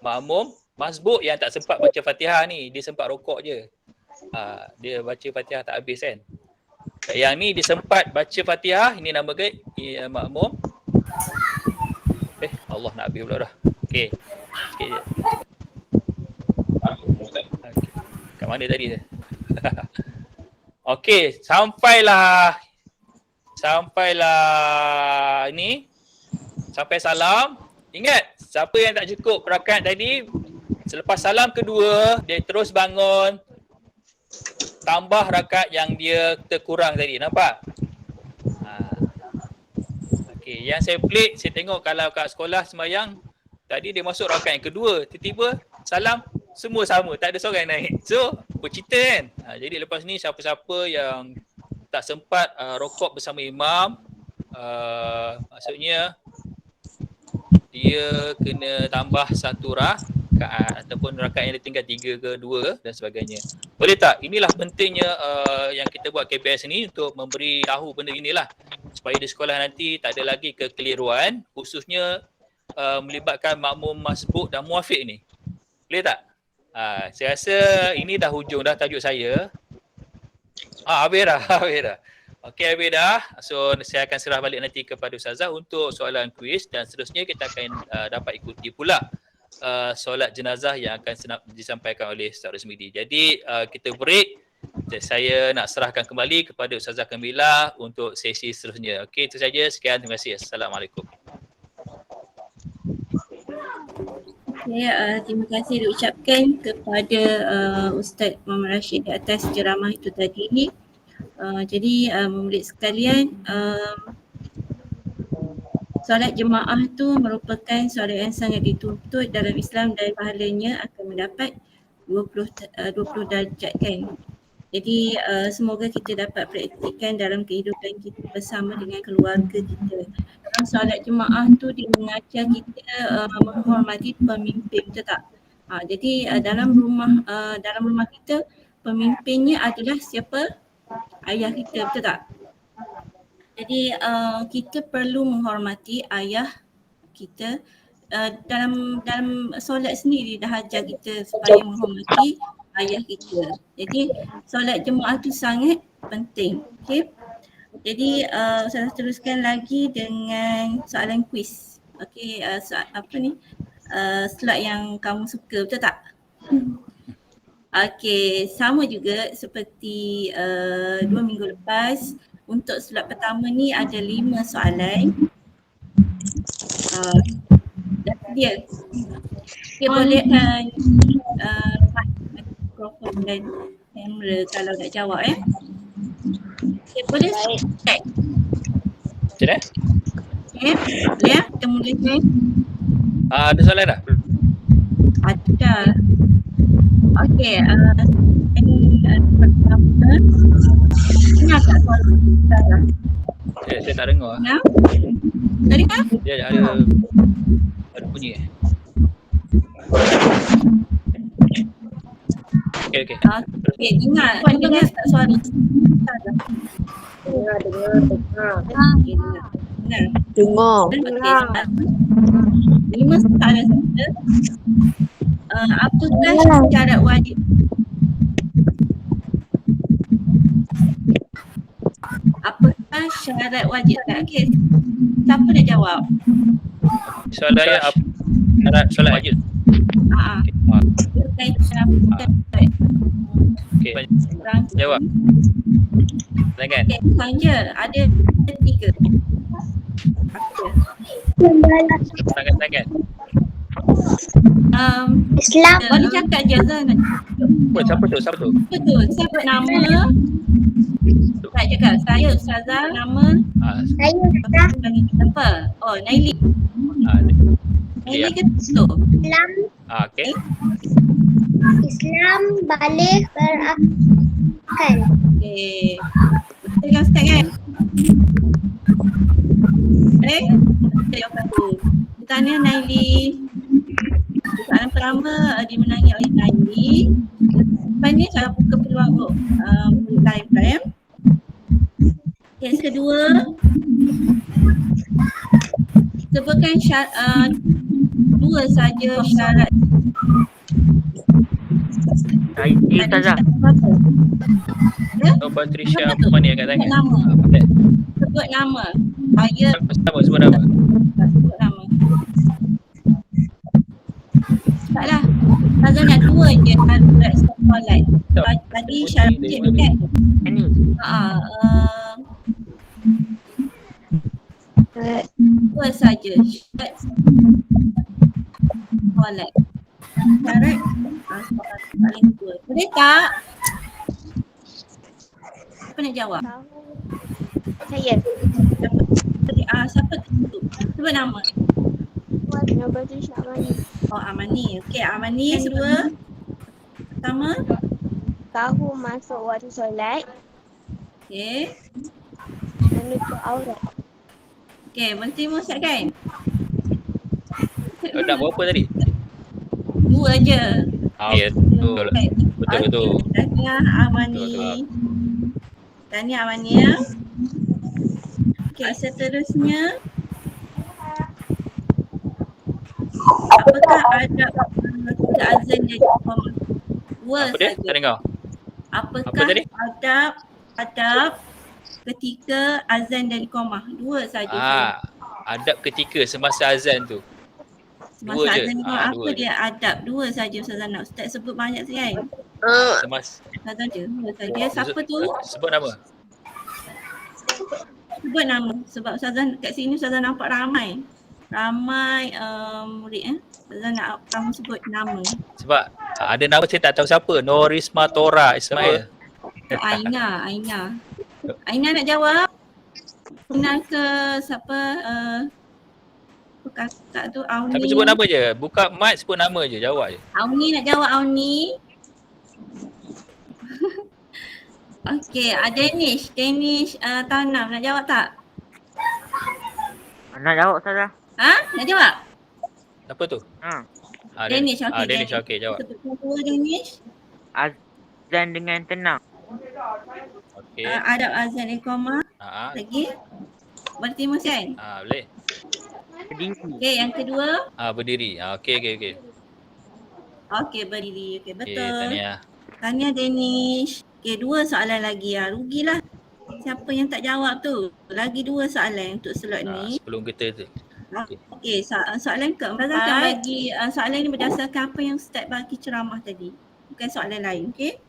Makmum masbuk yang tak sempat baca Fatihah ni. Dia sempat rokok je. Dia baca Fatihah tak habis kan. Yang ni dia sempat baca Fatihah. Ini nama ke? Makmum. Allah nak habis pula dah. Okey. Sikit je. Kat mana tadi tu? Okey, sampailah ini. Sampai salam. Ingat, siapa yang tak cukup rakaat tadi, selepas salam kedua, dia terus bangun, tambah rakaat yang dia terkurang tadi. Nampak? Okey, yang saya pelik, saya tengok kalau kat sekolah sembahyang, tadi dia masuk rakaat yang kedua, tiba-tiba salam, semua sama, tak ada seorang naik. So, bercerita kan? Jadi lepas ni siapa-siapa yang tak sempat rokok bersama imam, maksudnya dia kena tambah satu rakaat ataupun rakaat yang ditinggal 3 ke 2 ke dan sebagainya. Boleh tak? Inilah pentingnya yang kita buat KBS ni untuk memberi tahu benda inilah supaya di sekolah nanti tak ada lagi kekeliruan, khususnya melibatkan makmum masbuk dan muafiq ni. Boleh tak? Saya rasa ini dah hujung dah tajuk saya. Habis dah. Okey, habis dah. So saya akan serah balik nanti kepada Ustazah untuk soalan kuis dan seterusnya kita akan dapat ikuti pula solat jenazah yang akan disampaikan oleh Ustaz Rosmidi. Jadi kita break. Saya nak serahkan kembali kepada Ustazah Kamila untuk sesi seterusnya. Okey, itu saja. Sekian, terima kasih. Assalamualaikum. Terima kasih diucapkan kepada Ustaz Muhammad Rashid di atas ceramah itu tadi. Jadi murid sekalian, Solat jemaah tu merupakan solat yang sangat dituntut dalam Islam dan pahalanya akan mendapat 20 darjat kan. Jadi semoga kita dapat praktikkan dalam kehidupan kita bersama dengan keluarga kita. Dalam solat jemaah tu dia mengajar kita menghormati pemimpin, betul tak? Jadi dalam rumah kita pemimpinnya adalah siapa? Ayah kita, betul tak? Jadi kita perlu menghormati ayah kita. Dalam solat sendiri dah ajar kita supaya menghormati ayah kita. Jadi solat jemaah tu sangat penting. Okey. Jadi saya teruskan lagi dengan soalan kuis. Okey, slide yang kamu suka, betul tak? Okey, sama juga seperti 2 minggu lepas. Untuk slot pertama ni ada 5 soalan. Dah sedia. Okay, boleh mikrofon dan kamera kalau nak jawab Okay, boleh start. Macam mana? Okay, boleh kita mulakan. Ada soalan tak? Ada. Okay, pertama. Dengar tak soalan saya? Saya tak dengar. Dengar? Tak dengar? Dia ada bunyi. Okey. Okay, dengar. Dengar tak suara? Dengar. Okay, dengar. Dengar. Okay, 5 soalan saja. Apakah syarat wajib? Apakah syarat wajib? Okay, siapa nak jawab? Soalan saya apa? Syarat solat wajib. Okey. Jawab. Silakan. Okay, bukan je. Ada 3. Silakan. Islam. Boleh cakap je Zan. Siapa tu? Betul. Siapa nama? Tak cakap. Saya Ustazah. Nama? Saya Ustaz. Siapa? Oh, Naili. Naili ke tu? Islam. Okey. Islam boleh berakal. Okay. Kita start kan? Saya jawab tu. Tanya Naili. Soalan pertama dimenangi oleh Naili. Lepas ni saya buka peluang untuk live lah. Yang kedua, sebutkan dua saja syarat. Ustazah. Patricia mana yang kat tangan? Nama. Sebut nama. Saya Sebut nama. sebut nama. Cepatlah. Saya nak 2 je syarat solat. Tadi syarat je kan? Ini. Dua saja syarat solat. Syarat paling 2. Boleh tak? Siapa nak jawab? Saya. Siapa tu? Sebut nama. Nama tu Syamani. Oh, Amani. Okey, Amani kedua. Pertama. Tahu masuk waktu solat, Okey. menutup aurat. Okey, berhenti Ustaz kan? Nak berapa tadi? 2 je. Ya, betul. Betul. Tahniah Amani. Tahniah Amani ya. Okey, seterusnya. Apakah adab azan dan iqamah? 2 Apa dia? saja. Tak dengar. Apakah Apa tadi? adab ketika azan dan iqamah? 2 saja. Adab ketika semasa azan tu. Semasa 2 je. azan dan iqamah, apa 2 je. dia adab? 2 saja Ustazah nak. Ustaz sebut banyak sekali. Semasa Azan je. 2 saja. Siapa tu? Sebut nama. Sebut nama. Sebab Ustazah kat sini Ustazah nampak ramai murid Ustazah nak kamu sebut nama. Sebab ada nama saya tak tahu siapa. Norisma Tora Ismail. Aina nak jawab? Aina ke siapa? kakak tu Auni. Tapi sebut nama je. Buka mic, sebut nama je. Jawab je. Auni nak jawab Auni. Okey, Danish Tanam nak jawab tak? Nak jawab Ustazah? Ha? Nak jawab? Apa tu? Danish, okey. Danish, okey, jawab. Sebut Danish. Azan dengan tenang. Okey. Adab azan iqamah. Lagi? Boleh timus kan? Boleh. Berdiri. Okey, yang kedua. Berdiri. Okey. Okey, berdiri. Okey, betul. Tahniah. Tahniah Danish. Okey, 2 soalan lagi. Rugilah siapa yang tak jawab tu. Lagi 2 soalan untuk slot ni. Sebelum kita tu. Okey, soalan keempat akan bagi soalan ni berdasarkan apa yang Ustaz bagi ceramah tadi. Bukan soalan lain, okey?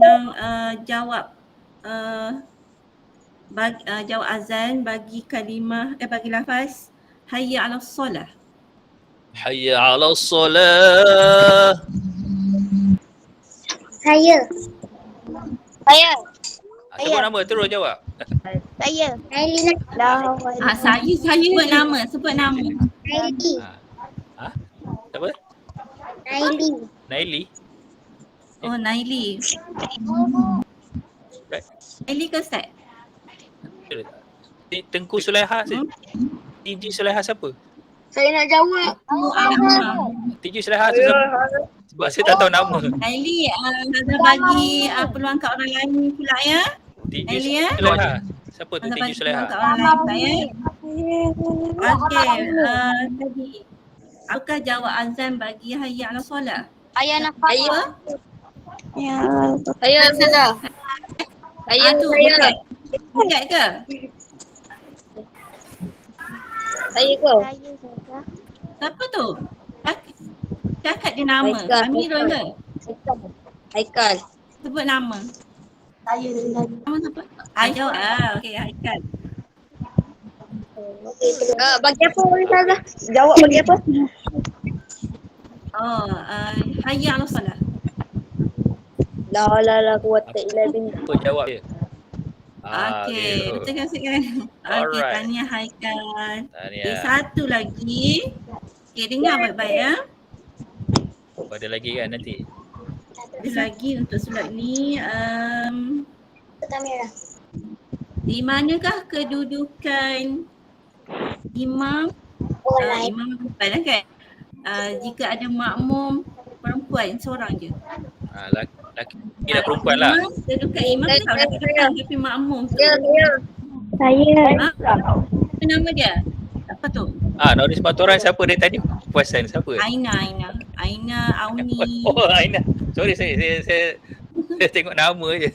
Yang jawab jawab azan bagi kalimah bagi lafaz hayya 'alas solah. Hayya 'alas solah. Saya. Sebut nama terus jawab. Saya. Saya sebut nama. Naili. Siapa? Naili. Oh, Naili. Naili ke Ustaz? Tengku Sulaiha. TG Sulaiha siapa? Saya nak jawab. TG Sulaiha tu siapa? Sebab saya tak tahu nama. Naili, Nazar bagi peluang kat orang lain pula ya. TG Naili ya. Sulaiha. Siapa tu Nazar TG bagi Sulaiha? peluang kat orang lain pula ya. Okey, tadi apakah jawab azan bagi hayya 'alas solah? Ayah nafas. Ya. Saya Ustazah. Saya bukat ke? Saya ke? Siapa tu? Cakap dia nama. Amirul ke? Haikal. Sebut nama. Nama siapa? Ayo, okey Haikal. Bagi apa Ustazah? Jawab bagi apa? Hayya 'alas solah. La quwwata illa billah. Apa jawab dia? Okey, betul kan sekarang? Okey, Alright. tahniah Haikal. Tahniah. Satu lagi. Okey, dengar baik-baik ya. Ada lagi kan nanti? Ada lagi untuk slot ni. Di manakah kedudukan imam? Imam depan lah kan? Jika ada makmum perempuan seorang je. Laki dan perempuan lah. Kedudukan imam tak lagi depan tapi makmum tu. Saya. Apa nama dia? Apa tu? Nori Sepatoran siapa dia tadi? Puasan siapa? Aina Auni. Oh, Aina. Sorry saya tengok nama je.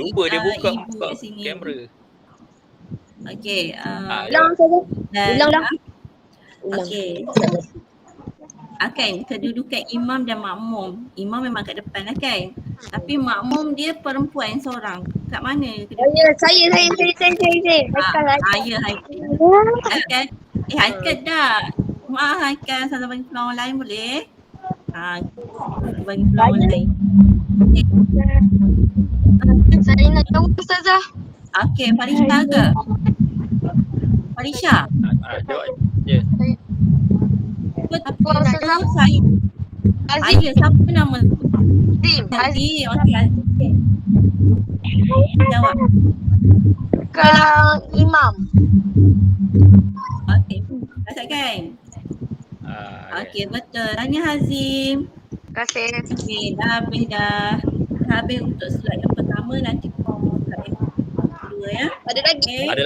Lupa dia buka kamera. Okey. Ulang. Okey. Kan kedudukan imam dan makmum. Imam memang kat depan lah kan. Tapi makmum dia perempuan seorang. Kat mana kedudukan? Saya. Ya, Haikal. Haikal dah. Maaf Haikal, salah bagi peluang orang lain boleh? Bagi peluang orang lain. Saya nak jawab Ustazah. Okey, Farisha ke? Farisha? Jawab je. Apa saya? Azim, siapa nama? Azim, okey Azim. Jawab. Imam. Okey, baca kan? Okey, betul. Tahniah Hazim. Terima kasih. Okey, dah habis untuk slot yang pertama, nanti kau slot yang kedua ya. Ada lagi? Okay. Ada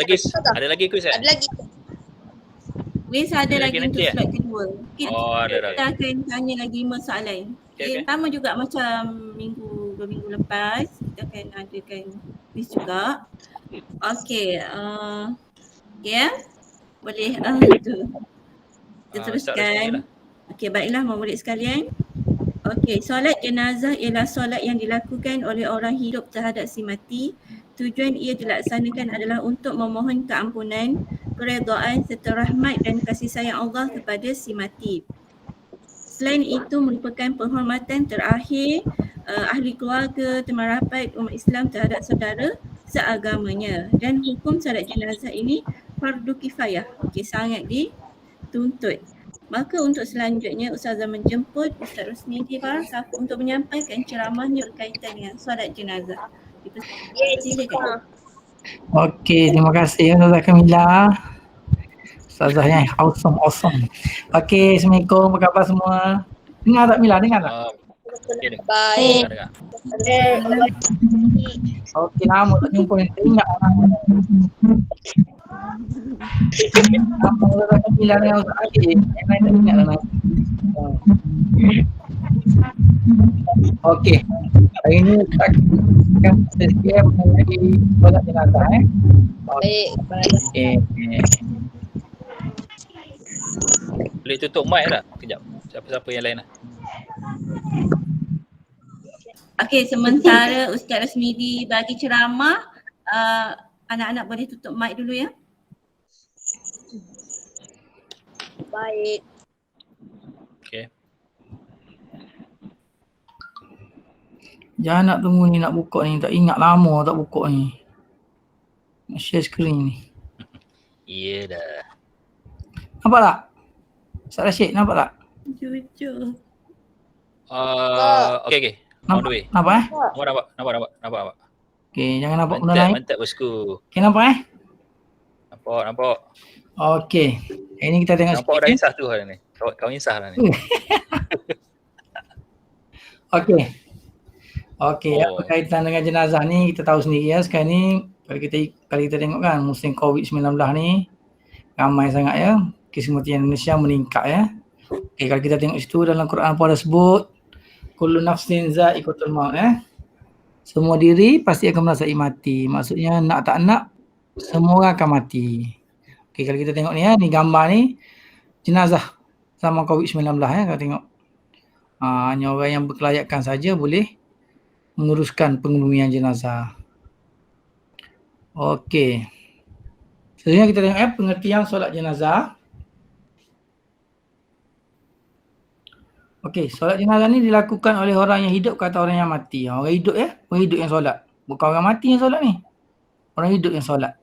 lagi ke Ustaz? Ada lagi. Wiz ada lagi nanti untuk ya? slot kedua. Okay, Ada kita akan tanya lagi 5 soalan. Okay. Sama juga macam 2 minggu lepas, kita akan adakan quiz juga. Okey, ya. Boleh tu. Kita teruskan. Okey, baiklah murid sekalian. Okey, solat jenazah ialah solat yang dilakukan oleh orang hidup terhadap si mati. Tujuan ia dilaksanakan adalah untuk memohon keampunan, keredaan serta rahmat dan kasih sayang Allah kepada si mati. Selain itu merupakan penghormatan terakhir ahli keluarga, teman rapat umat Islam terhadap saudara seagamanya. Dan hukum solat jenazah ini fardu kifayah. Okey, sangat dituntut. Maka untuk selanjutnya Ustazah menjemput Ustaz Rosnidi Bar Safu untuk menyampaikan ceramahnya berkaitan dengan solat jenazah. Silakan. Okey, terima kasih Ustazah Kamila. Ustazah yang awesome. Okey, Assalamualaikum, apa khabar semua? Dengar tak Mila, dengar tak? Okay, Baik. dengar. Okey, lama tak jumpa ni, tak ingat orang. Nama Ustazah Kamila dengan Ustaz Akhil, yang lain tak ingat lah nama. Okey, hari ni kita akan sikit mengenai solat jenazah. Baik. Okey. Boleh tutup mic tak? Kejap. Siapa-siapa yang lain lah. Okey, sementara Ustaz Rosmidi bagi ceramah, anak-anak boleh tutup mic dulu ya. Baik. Okay. Jangan nak tunggu ni nak buka ni, tak ingat lama tak buka ni. Nak share screen ni. Ya dah. Nampak tak? Ustaz Rashid, nampak tak? Jujur. Okay. On the way. Nampak Nampak. Okey, jangan nampak benda lain. Mantap bosku. Okey, nampak Nampak. Okey. Ini kita tengok Nampak orang sikit. insah tu hari ni. Kau insah lah ni. Okey. Ya, Oh. berkaitan dengan jenazah ni kita tahu sendiri ya, sekarang ni kalau kita tengok kan musim COVID-19 ni ramai sangat ya, kes kematian Indonesia meningkat ya. Okey, kalau kita tengok situ dalam Quran pun ada sebut kullu nafsin za'iqatul maut ya. Semua diri pasti akan merasai mati. Maksudnya nak tak nak semua orang akan mati. Okey, kalau kita tengok ni ya, ni gambar ni jenazah zaman COVID-19 ya, kalau tengok. Hanya orang yang berkelayakan saja boleh menguruskan pengebumian jenazah. Okey. Selanjutnya kita tengok pengertian solat jenazah. Okey, solat jenazah ni dilakukan oleh orang yang hidup kata orang yang mati. Orang hidup ya, orang hidup yang solat. Bukan orang mati yang solat ni. Orang hidup yang solat.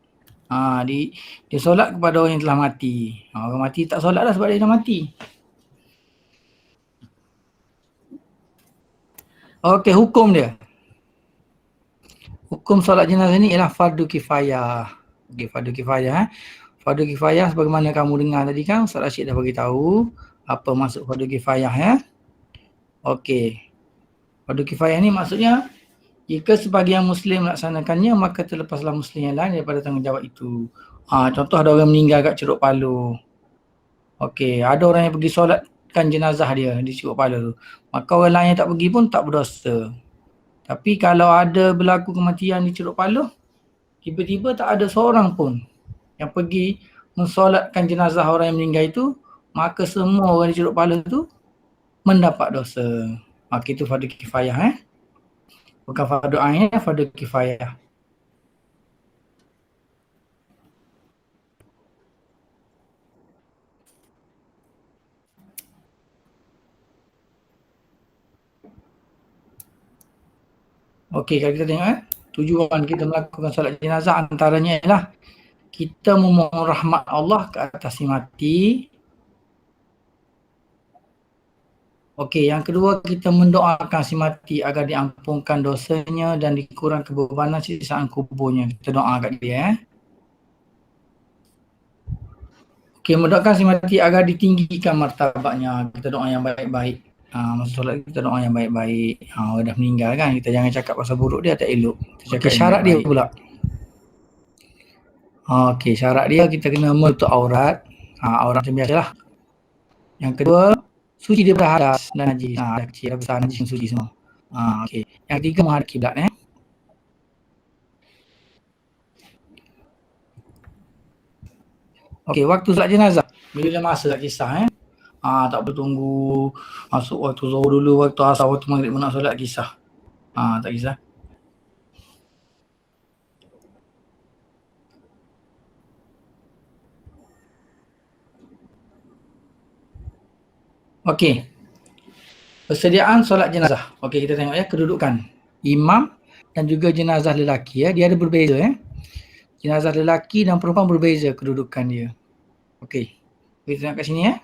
Dia solat kepada orang yang telah mati. Orang mati tak solat dah sebab dia dah mati. Okey, hukum dia. Hukum solat jenazah ni ialah fardu kifayah. Okey, fardu kifayah. Fardu kifayah sebagaimana kamu dengar tadi kan, Ustaz Rashid dah bagi tahu apa maksud fardu kifayah ya. Okey. Fardu kifayah ni maksudnya jika sebahagian muslim melaksanakannya maka terlepaslah muslim yang lain daripada tanggungjawab itu. Contoh ada orang meninggal kat Ceruk Palu. Okey, ada orang yang pergi solatkan jenazah dia di Ceruk Palu tu. Maka orang lain yang tak pergi pun tak berdosa. Tapi kalau ada berlaku kematian di Ceruk Palu, tiba-tiba tak ada seorang pun yang pergi mensolatkan jenazah orang yang meninggal itu, maka semua orang di Ceruk Palu tu mendapat dosa. Maka itu fardu kifayah Bukan fardu ain, fardu kifayah. Okey, kalau kita tengok tujuan kita melakukan solat jenazah antaranya ialah kita memohon rahmat Allah ke atas si mati. Okey, yang kedua kita mendoakan si mati agar diampunkan dosanya dan dikurangkan kebebanan sisaan kuburnya. Kita doa kat dia Okey, mendoakan si mati agar ditinggikan martabatnya. Kita doa yang baik-baik. Masa solat kita doa yang baik-baik. Orang dah meninggal kan, kita jangan cakap pasal buruk dia, tak elok. Kita cakap syarat dia pula. Okey, syarat dia kita kena menutup aurat. Aurat macam biasalah. Yang kedua, suci dia berhadas dan najis. Dah kecil, dah besar, najis dan suci semua. Okey. Yang ketiga, menghadap kiblat Okey, waktu solat jenazah. Bila masa tak kisah tak perlu tunggu masuk waktu zuhur dulu, waktu asar, waktu maghrib nak solat kisah. Tak kisah. Okey. Persediaan solat jenazah. Okey, kita tengok ya kedudukan imam dan juga jenazah lelaki ya. Dia ada berbeza ya. Jenazah lelaki dan perempuan berbeza kedudukan dia. Okey. Kita tengok kat sini ya.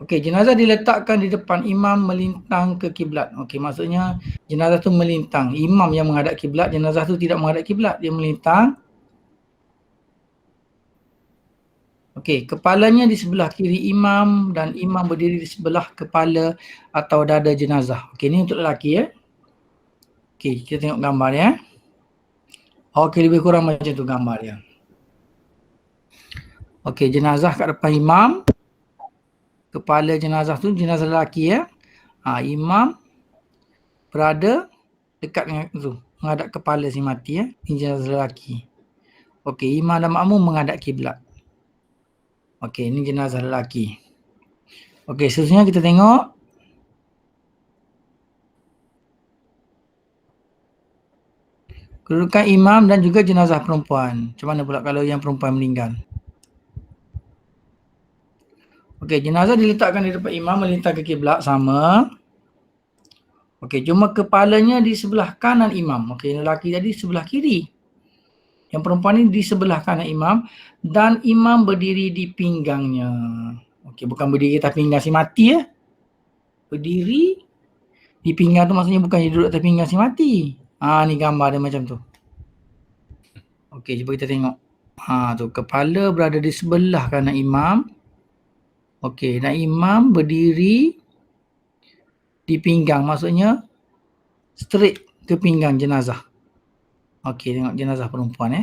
Okey, jenazah diletakkan di depan imam melintang ke kiblat. Okey, maksudnya jenazah tu melintang. Imam yang menghadap kiblat, jenazah tu tidak menghadap kiblat, dia melintang. Okey, kepalanya di sebelah kiri imam dan imam berdiri di sebelah kepala atau dada jenazah. Okey, ni untuk lelaki ya. Okey, kita tengok gambar ya. Okey, lebih kurang macam tu gambar dia. Okey, jenazah kat depan imam. Kepala jenazah tu jenazah lelaki ya. Imam berada dekat dengan tu, menghadap kepala si mati ya. Ini jenazah lelaki. Okey, imam dan makmum menghadap kiblat. Okey, ini jenazah lelaki. Okey, seterusnya kita tengok kedudukan imam dan juga jenazah perempuan. Macam mana pula kalau yang perempuan meninggal? Okey, jenazah diletakkan di depan imam melintang ke kiblat sama. Okey, cuma kepalanya di sebelah kanan imam. Okey, lelaki tadi sebelah kiri. Yang perempuan ni di sebelah kanan imam dan imam berdiri di pinggangnya. Okey, bukan berdiri atas pinggang si mati ya. Berdiri di pinggang tu maksudnya bukan duduk atas pinggang si mati. Ni gambar dia macam tu. Okey, cuba kita tengok. Tu kepala berada di sebelah kanan imam. Okey, dan imam berdiri di pinggang, maksudnya straight ke pinggang jenazah. Okey, tengok jenazah perempuan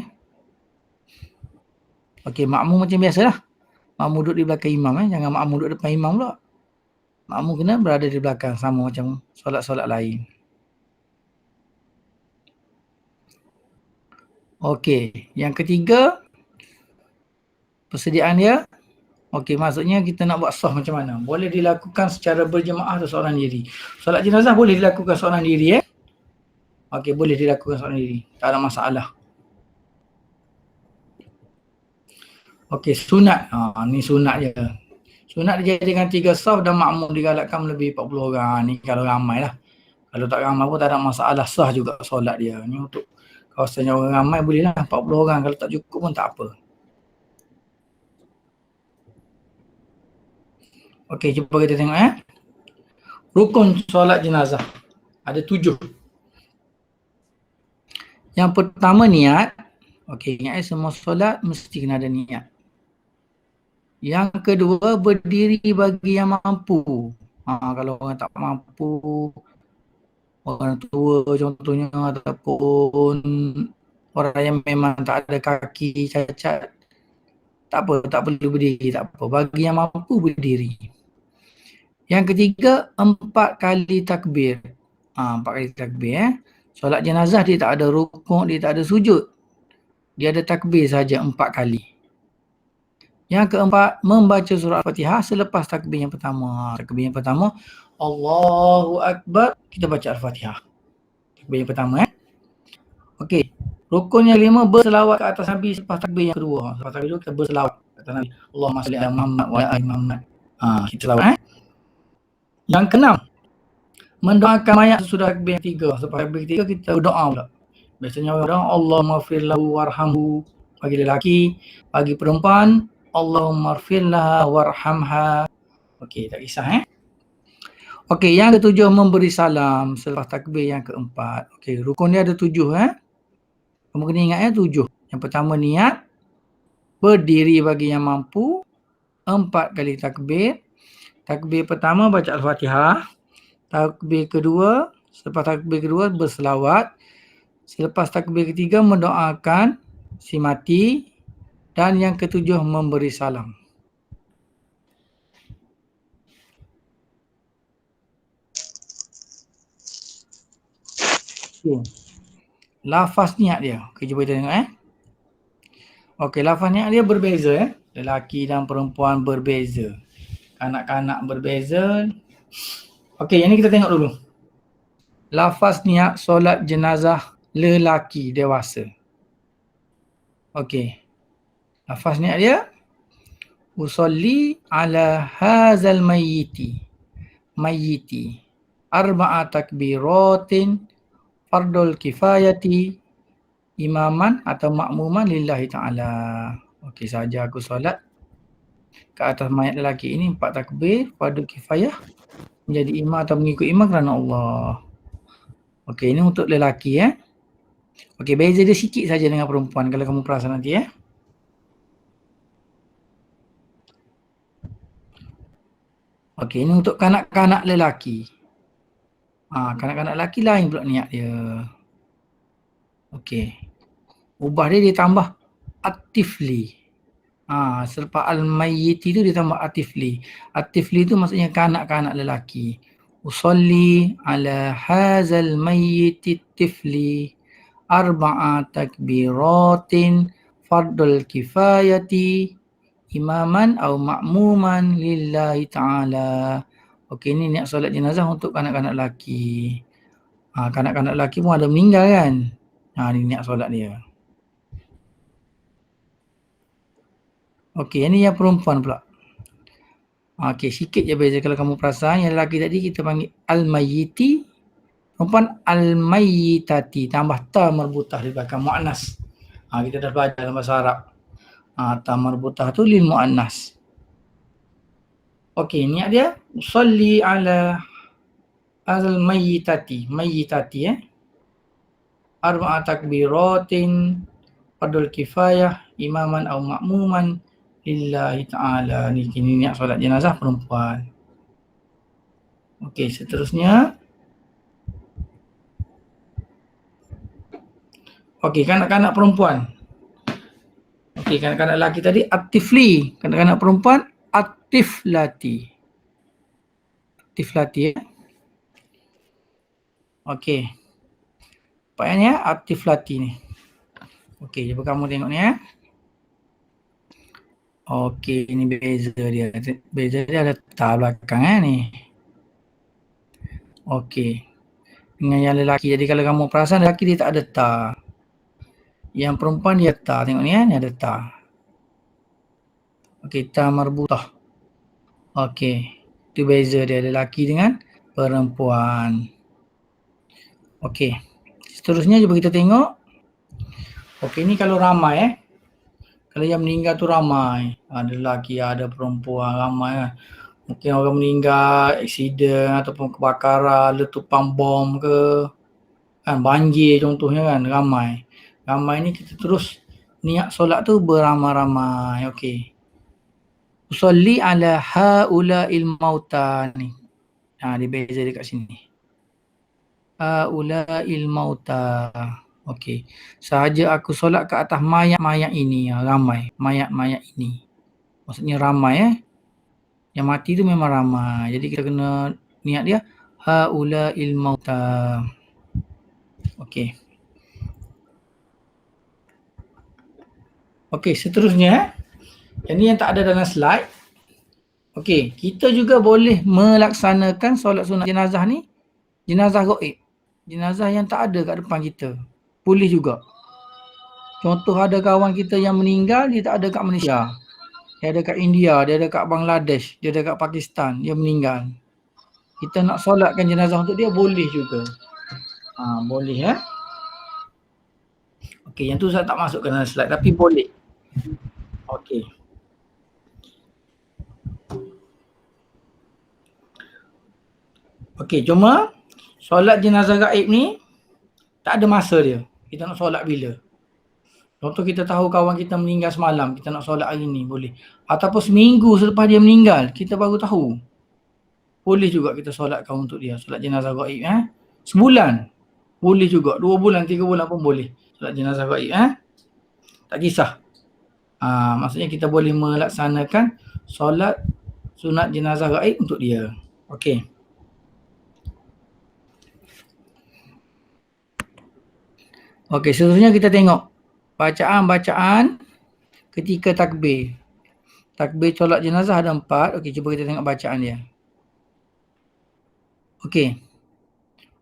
Okey, makmum macam biasalah. Makmum duduk di belakang imam jangan makmum duduk depan imam pula. Makmum kena berada di belakang sama macam solat-solat lain. Okey, yang ketiga persediaan dia. Okey, maksudnya kita nak buat sah macam mana? Boleh dilakukan secara berjemaah atau seorang diri. Solat jenazah boleh dilakukan seorang diri Okey, boleh dilakukan seorang diri. Tak ada masalah. Okey, sunat. Ni sunat je. Sunat dijadikan 3 saf dan makmum digalakkan lebih 40 orang. Ni kalau ramai lah. Kalau tak ramai pun tak ada masalah, sah juga solat dia. Ni untuk kawasan yang orang ramai boleh lah 40 orang. Kalau tak cukup pun tak apa. Okey, cuba kita tengok rukun solat jenazah. Ada 7. Yang pertama niat. Okey, ingat semua solat mesti kena ada niat. Yang kedua berdiri bagi yang mampu. Kalau orang tak mampu, orang tua contohnya ataupun orang yang memang tak ada kaki cacat, tak apa, tak perlu berdiri, tak apa. Bagi yang mampu berdiri. Yang ketiga 4 kali takbir. 4 kali takbir Solat jenazah dia tak ada rukuk, dia tak ada sujud. Dia ada takbir saja 4 kali. Yang keempat, membaca surah Al-Fatihah selepas takbir yang pertama. Takbir yang pertama, Allahu Akbar, kita baca Al-Fatihah. Takbir yang pertama Okey. Rukun yang 5, berselawat ke atas Nabi selepas takbir yang kedua. Selepas takbir dulu kita berselawat ke atas Nabi. Allahumma salli ala Muhammad wa ala ali Muhammad. Kita selawat Yang keenam, mendoakan mayat sesudah takbir yang 3. Selepas takbir yang 3 kita berdoa pula. Biasanya orang doa Allahumma ighfir lahu warhamhu, bagi lelaki, bagi perempuan Allahumma ighfir laha warhamha. Okey, tak kisah Okey, yang ketujuh memberi salam selepas takbir yang keempat. Okey, rukun dia ada 7 Kamu kena ingat 7. Yang pertama niat, berdiri bagi yang mampu, 4 kali takbir. Takbir pertama baca Al-Fatihah. Takbir kedua, selepas takbir kedua berselawat. Selepas takbir ketiga mendoakan si mati. Dan yang ketujuh memberi salam. Okay. Lafaz niat dia. Okay, cuba kita tengok Okey, lafaz niat dia berbeza Lelaki dan perempuan berbeza. Kanak-kanak berbeza. Okey, yang ni kita tengok dulu. Lafaz niat solat jenazah lelaki dewasa. Okey. Lafaz niat dia, usolli ala hazal mayyiti. mayyiti. Arba'a takbiratin fardul kifayati imaman atau makmuman lillahi ta'ala. Okey, saja aku solat ke atas mayat lelaki ini 4 takbir fardul kifayah menjadi imam atau mengikut imam kerana Allah. Okey, ini untuk lelaki ya. Okey, beza dia sikit saja dengan perempuan kalau kamu perasan nanti ya. Okey, ini untuk kanak-kanak lelaki. Kanak-kanak lelaki lain pula niat dia. Okey. Ubah dia ditambah atifli. Selepas al-mayyiti tu ditambah atifli. Atifli tu maksudnya kanak-kanak lelaki. Usalli ala hazal mayyiti tifli arba'a takbiratin fardul kifayati imaman atau makmuman lillahi ta'ala. Okey, ni niat solat jenazah untuk kanak-kanak lelaki. Kanak-kanak lelaki pun ada meninggal kan. Ni niat solat dia. Okey, ini yang perempuan pula. Okey, sikit je beza kalau kamu perasan. Yang lelaki tadi kita panggil al-mayyiti. Perempuan al-mayyitati. Tambah ta marbutah di belakang mu'annas. Kita dah belajar dalam bahasa Arab. Ta marbutah tu lil mu'annas. Okey, niat dia. Usalli ala al-mayyitati. Mayyitati arba'a takbiratin fardul kifayah imaman atau makmuman lillahi ta'ala. Ni kini niat solat jenazah perempuan. Okey, seterusnya. Okey, kanak-kanak perempuan. Okey, kanak-kanak lelaki tadi atifli. Kanak-kanak perempuan atiflati. Atiflati Okey. Pakaiannya atiflati ni. Okey, cuba kamu tengok ni Okey, ini beza dia. Beza dia ada ta belakang ni. Okey. Dengan yang lelaki. Jadi kalau kamu perasan lelaki dia tak ada ta. Yang perempuan dia ta. Tengok ni ni ada ta. Okey, ta marbutah. Okey. Itu beza dia lelaki dengan perempuan. Okey. Seterusnya cuba kita tengok. Okey, ni kalau ramai Kalau yang meninggal tu ramai. Ada lelaki, ada perempuan, ramai kan. Mungkin orang meninggal aksiden ataupun kebakaran, letupan bom ke. Kan banjir contohnya kan, ramai. Ramai ni kita terus niat solat tu beramai-ramai. Okey. Usalli ala haula'il mauta ni. Dia beza dekat sini. Haula'il mauta. Okey. Sahaja aku solat ke atas mayat-mayat ini. Ramai. Mayat-mayat ini. Maksudnya ramai Yang mati tu memang ramai. Jadi kita kena niat dia. Haula'il mauta. Okey. Okey, seterusnya. Yang ni yang tak ada dalam slide. Okey, kita juga boleh melaksanakan solat sunat jenazah ni. Jenazah gaib. Jenazah yang tak ada kat depan kita. Boleh juga. Contoh ada kawan kita yang meninggal, dia tak ada kat Malaysia. Dia ada kat India, dia ada kat Bangladesh, dia ada kat Pakistan, dia meninggal. Kita nak solatkan jenazah untuk dia, boleh juga. Boleh Okey, yang tu saya tak masukkan dalam slide tapi boleh. Okey. Okey, cuma solat jenazah gaib ni tak ada masa dia. Kita nak solat bila. Contoh kita tahu kawan kita meninggal semalam, kita nak solat hari ni, boleh. Ataupun seminggu selepas dia meninggal, kita baru tahu. Boleh juga kita solatkan untuk dia, solat jenazah gaib Sebulan, boleh juga. 2 bulan, 3 bulan pun boleh. Solat jenazah gaib Tak kisah. Maksudnya kita boleh melaksanakan solat sunat jenazah gaib untuk dia. Okey. Okey, seterusnya kita tengok bacaan-bacaan ketika takbir. Takbir solat jenazah ada 4. Okey, cuba kita tengok bacaan dia. Okey.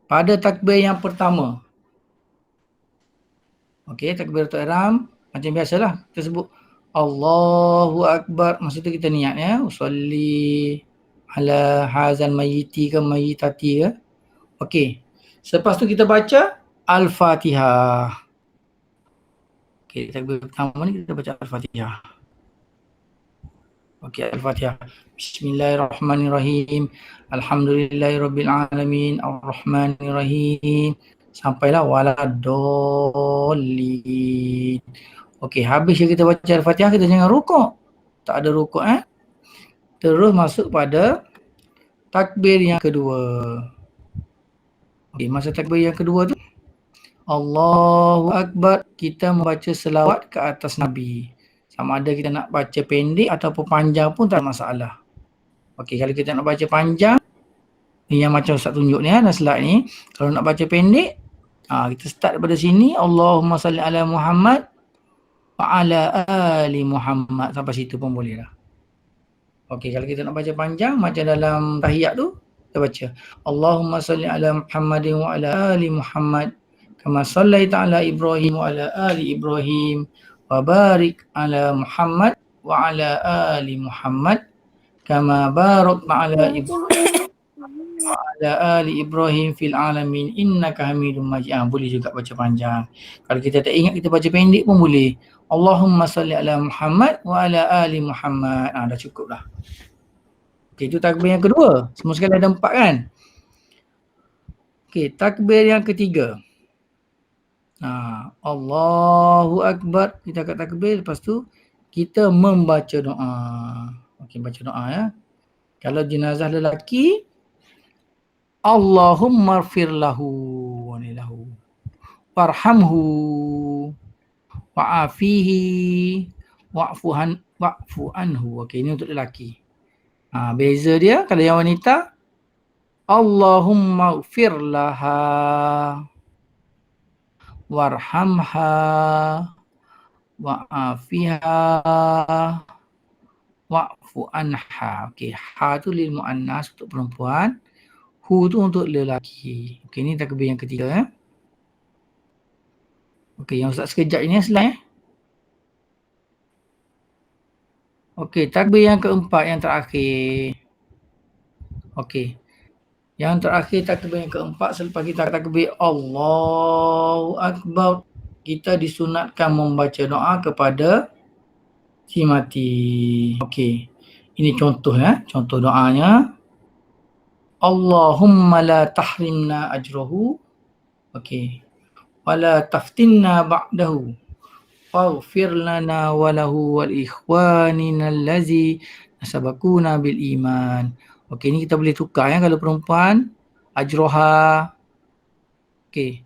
Pada takbir yang pertama. Okey, takbiratul ihram macam biasalah kita sebut Allahu Akbar. Masa tu kita niat usolli ala hazal mayyiti ke mayyitati ke. Okey. Selepas tu kita baca Al-Fatihah. Okey, takbir pertama ni kita baca Al-Fatihah. Okey, Al-Fatihah. Bismillahirrahmanirrahim. Alhamdulillahirabbil alamin. Arrahmanirrahim. Sampailah waladdallin. Okey, habis kita baca Al-Fatihah, kita jangan rukuk. Tak ada rukuk Terus masuk pada takbir yang kedua. Okey, masa takbir yang kedua tu Allahu Akbar, kita membaca selawat ke atas Nabi. Sama ada kita nak baca pendek ataupun panjang pun tak ada masalah. Okey, kalau kita nak baca panjang, ni yang macam Ustaz tunjuk ni dalam slide ni. Kalau nak baca pendek, kita start daripada sini, Allahumma salli ala Muhammad wa ala ali Muhammad, sampai situ pun boleh lah. Okey, kalau kita nak baca panjang macam dalam tahiyat tu, kita baca Allahumma salli ala Muhammadin wa ala ali Muhammad kama sallaita ala Ibrahim wa ala ali Ibrahim wa barik ala Muhammad wa ala ali Muhammad kama barakta ala Ibrahim wa ala ali Ibrahim fil alamin innaka Hamidum Majid. Boleh juga baca panjang. Kalau kita tak ingat, kita baca pendek pun boleh. Allahumma salli ala Muhammad wa ala ali Muhammad. Dah cukup dah. Okey, itu takbir yang kedua. Semua sekali ada 4 kan? Okey, takbir yang ketiga. Allahu Akbar. Kita kat takbir, lepas tu kita membaca doa. Okey, baca doa ya. Kalau jenazah lelaki, Allahumma ighfir lahu warhamhu wa'afihi wa'fu anhu. Okey, ini untuk lelaki. Beza dia kalau yang wanita, Allahumma ighfir laha warhamha wa'afiha wa'fu anha. Okey, ha tu lil muannas untuk perempuan, hu tu untuk lelaki. Okey, ni takbir yang ketiga ya. Okey, yang Ustaz sekejap ini slide. Okey, takbir yang keempat, yang terakhir. Okey. Yang terakhir takbir yang keempat, selepas kita takbir Allahu Akbar, kita disunatkan membaca doa kepada si mati. Okey. Ini contoh ya, contoh doanya. Allahumma la tahrimna ajrahu. Okey. Wala taftinna ba'dahu. Faghfir lana walahu wal ikhwanina allazi sabaquna bil iman. Okey, ni kita boleh tukar ya, kalau perempuan ajroha. Okey.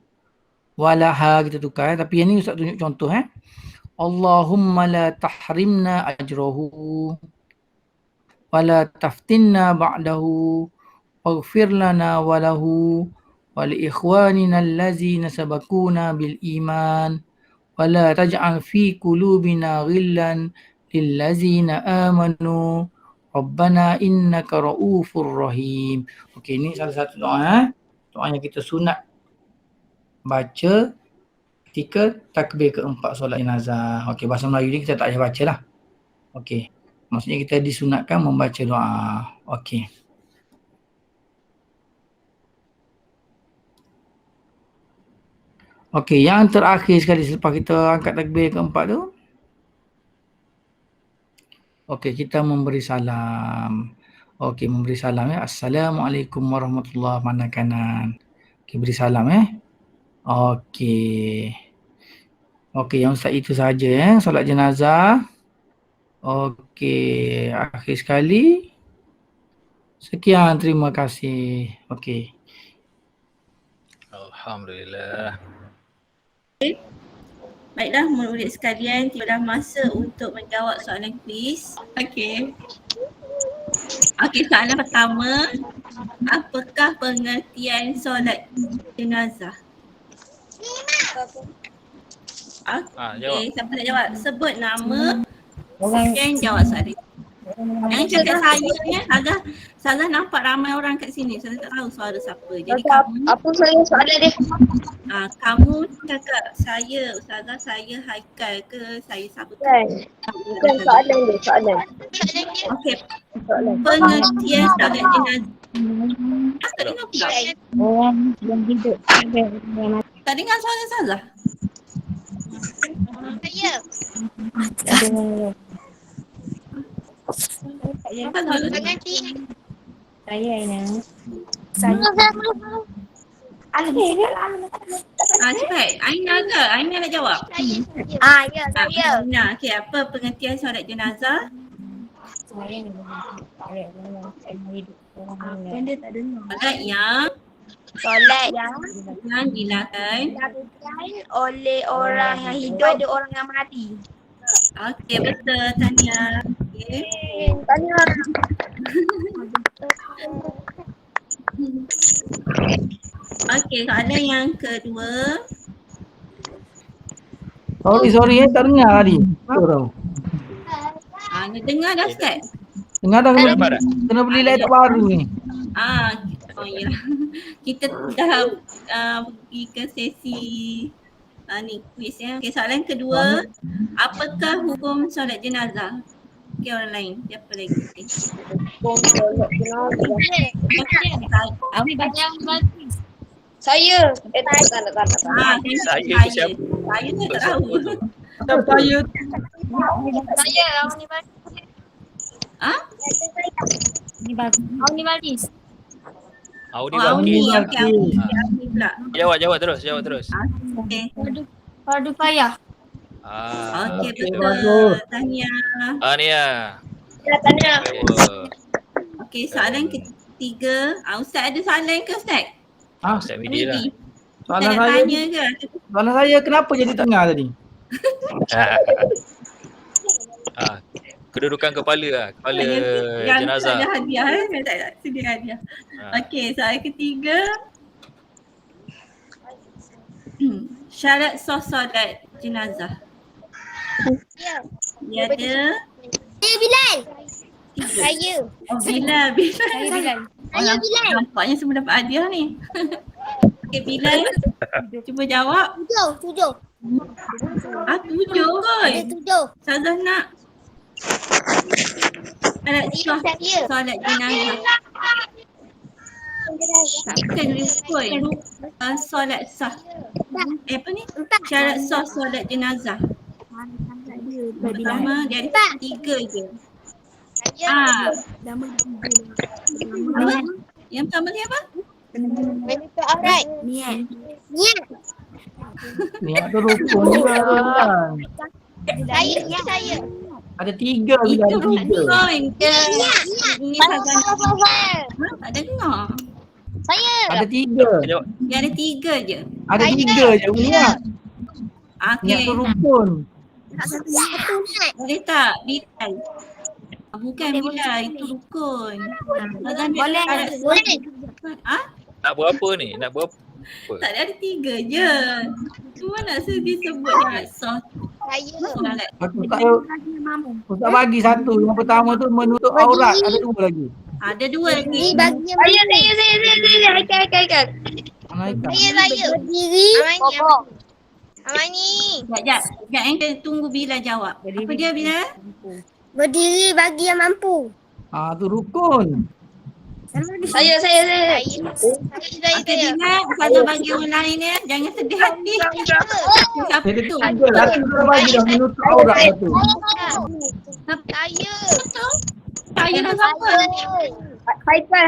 Walaha kita tukar ya, tapi yang ni Ustaz tunjuk contoh Allahumma la tahrimna ajrahu wala taftinna ba'dahu faghfir lana walahu wal ikhwanina allazi sabaquna bil iman. Wala taj'al fi qulubina ghillan lillazina amanu Rabbana innaka ra'ufur rahim. Okey, ini salah satu doa doa yang kita sunat baca ketika takbir keempat solat jenazah. Okey, bahasa Melayu ni kita tak payah baca lah. Okey, maksudnya kita disunatkan membaca doa. Okey. Okey, yang terakhir sekali selepas kita angkat takbir keempat tu. Okey, kita memberi salam. Okey, memberi salam ya. Assalamualaikum warahmatullahi wabarakatuh. Okey, beri salam Okey. Okey, yang Ustaz itu saja solat jenazah. Okey, akhir sekali. Sekian, terima kasih. Okey. Alhamdulillah. Baiklah, murid sekalian, tibalah masa untuk menjawab soalan kuis. Okey. Okey, soalan pertama. Apakah pengertian solat jenazah? Jawab. Okey, siapa nak jawab? Sebut nama, kemudian jawab soalan. Jangan cakap saya ya. Salah nampak ramai orang kat sini. Saya tak tahu suara siapa. Jadi Ustazah, kamu apa saya soalan dia? kamu cakap saya, Ustazah, saya Haikal ke saya siapa ke? Bukan soalan dia, soalan. Okey, Soalan. pengertian solat jenazah. Tak dengar pula. Orang yang hidup Tak dengar suara Ustazah? Saya. Ustazah, Nanti. saya Aina. cepat. Aina ke? Aina nak jawab. Ya, saya. Aina, okey, apa pengertian solat jenazah? Saya hidup orang Dia tak dengar. Solat yang dilakukan Oleh orang yang hidup pada orang yang mati. Okey, betul Tania. Okey. Tanya. Okey, soalan yang kedua. Sorry tak dengar tadi. Betul tau. Nak dengar dah Ustaz? Dengar dah Dengar dah. kena beli laptop baru ni. Oh ya. Kita dah pergi ke sesi ni quiz ya. Okey, soalan kedua. Apakah hukum solat jenazah? Okey, orang lain. Siapa lagi? Saya. Tak. Saya tu siapa? Saya tak tahu. Siapa saya? Saya awak ni balik. Ni bagus. Audi Audi. Bakis. Okey, Audi pula. Jawab terus. Okey. Fardu payah. Okey, Okey, betul. bagus. Tanya. Nia. Ya, tanya. Okey, soalan ketiga. Ustaz ada soalan ke Ustaz? Ustaz Midi lah. Soalan Ustaz nak saya, tanya ke? soalan saya kenapa jadi tengah tadi? Kedudukan kepala lah. Kepala Yang jenazah. tak ada hadiah yang tak ada sedia hadiah. Okey, soalan ketiga. Syarat sah solat jenazah. Ya. Dia ada Saya Bilal. tiga. Saya. Bilal. Saya Bilal. Saya Bilal. Nampaknya semua dapat hadiah ni. Okey, Bilal. Cuba jawab. Tujuh. 7 kot. Tujuh. Ustazah nak. Syarat sah Saya. solat jenazah. Bukan rukun. Solat sah. Apa ni? Syarat sah solat jenazah. Pertama dia ada 3 je. Apa? Yang pertama ni apa? Menutup aurat. Niat. Niat tu rukun juga kan. Saya. Ada 3 bila Itu ada 3. rukun. Ini Ustazah Saya. tak dengar. Ada 3. Dia ada 3 je. Ada 3 je niat. Niat Okey. tu rukun. Boleh tak? Bilal. Bukan Bilal, itu rukun. Boleh. Nak buat apa ni? Nak buat apa? Tak ada 3 je. Cuma nak disebut syarat sah solat. Aku tak Ustaz bagi satu. Yang pertama tu menutup aurat. Ada 2 lagi. Ada 2 lagi. Saya. Haikal. Malaikat. Saya. Berdiri. Amani. Sekejap. Kita tunggu Bilal jawab. Apa dia Bilal? Berdiri bagi yang mampu. Tu rukun. Saya. Okey Bilal, kalau bagi orang lain ya, jangan sedih hati. Siapa Jadi tu? 3. Satu dah bagi dah menutup aurat satu. Saya. Saya tu siapa? Haikal.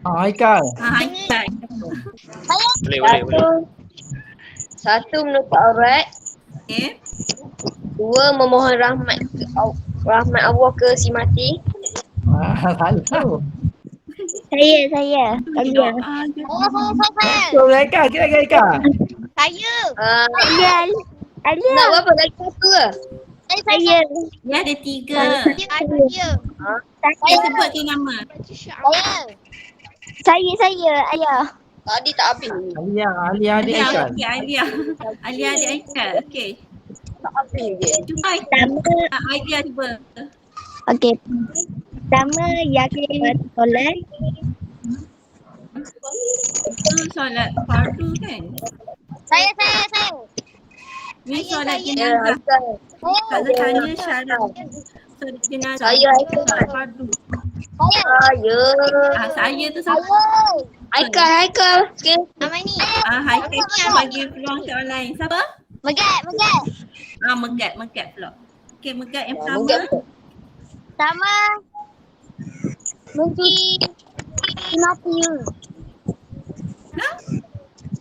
Haikal. Haikal. Boleh. Satu menutup aurat. Okey. 2 memohon rahmat Allah ke si mati. Salah. Saya. Doa je. So Haikal, kira Haikal. Saya. Nak berapa? Lagi satu ke? Saya. Dia ada 3. Saya. Dia sebut je nama. Saya. Ayah. Tadi tak habis. Alia adik Haikal. Okey, Alia. Alia adik Haikal. Okey. Tak habis je. Cuba Alia cuba. Okey. Pertama yakin solat. Itu solat fardu kan? Saya. Ni solat Ya, jenazah. Kalau tanya syarat solat jenazah. Saya. Solat fardu. Saya. Saya tu siapa? Haikal. Okey. Aman ni. Haikal kita bagi peluang ke orang lain. Siapa? Megat. Megat pula. Okey, Megat yang pertama. Pertama mencuci mati.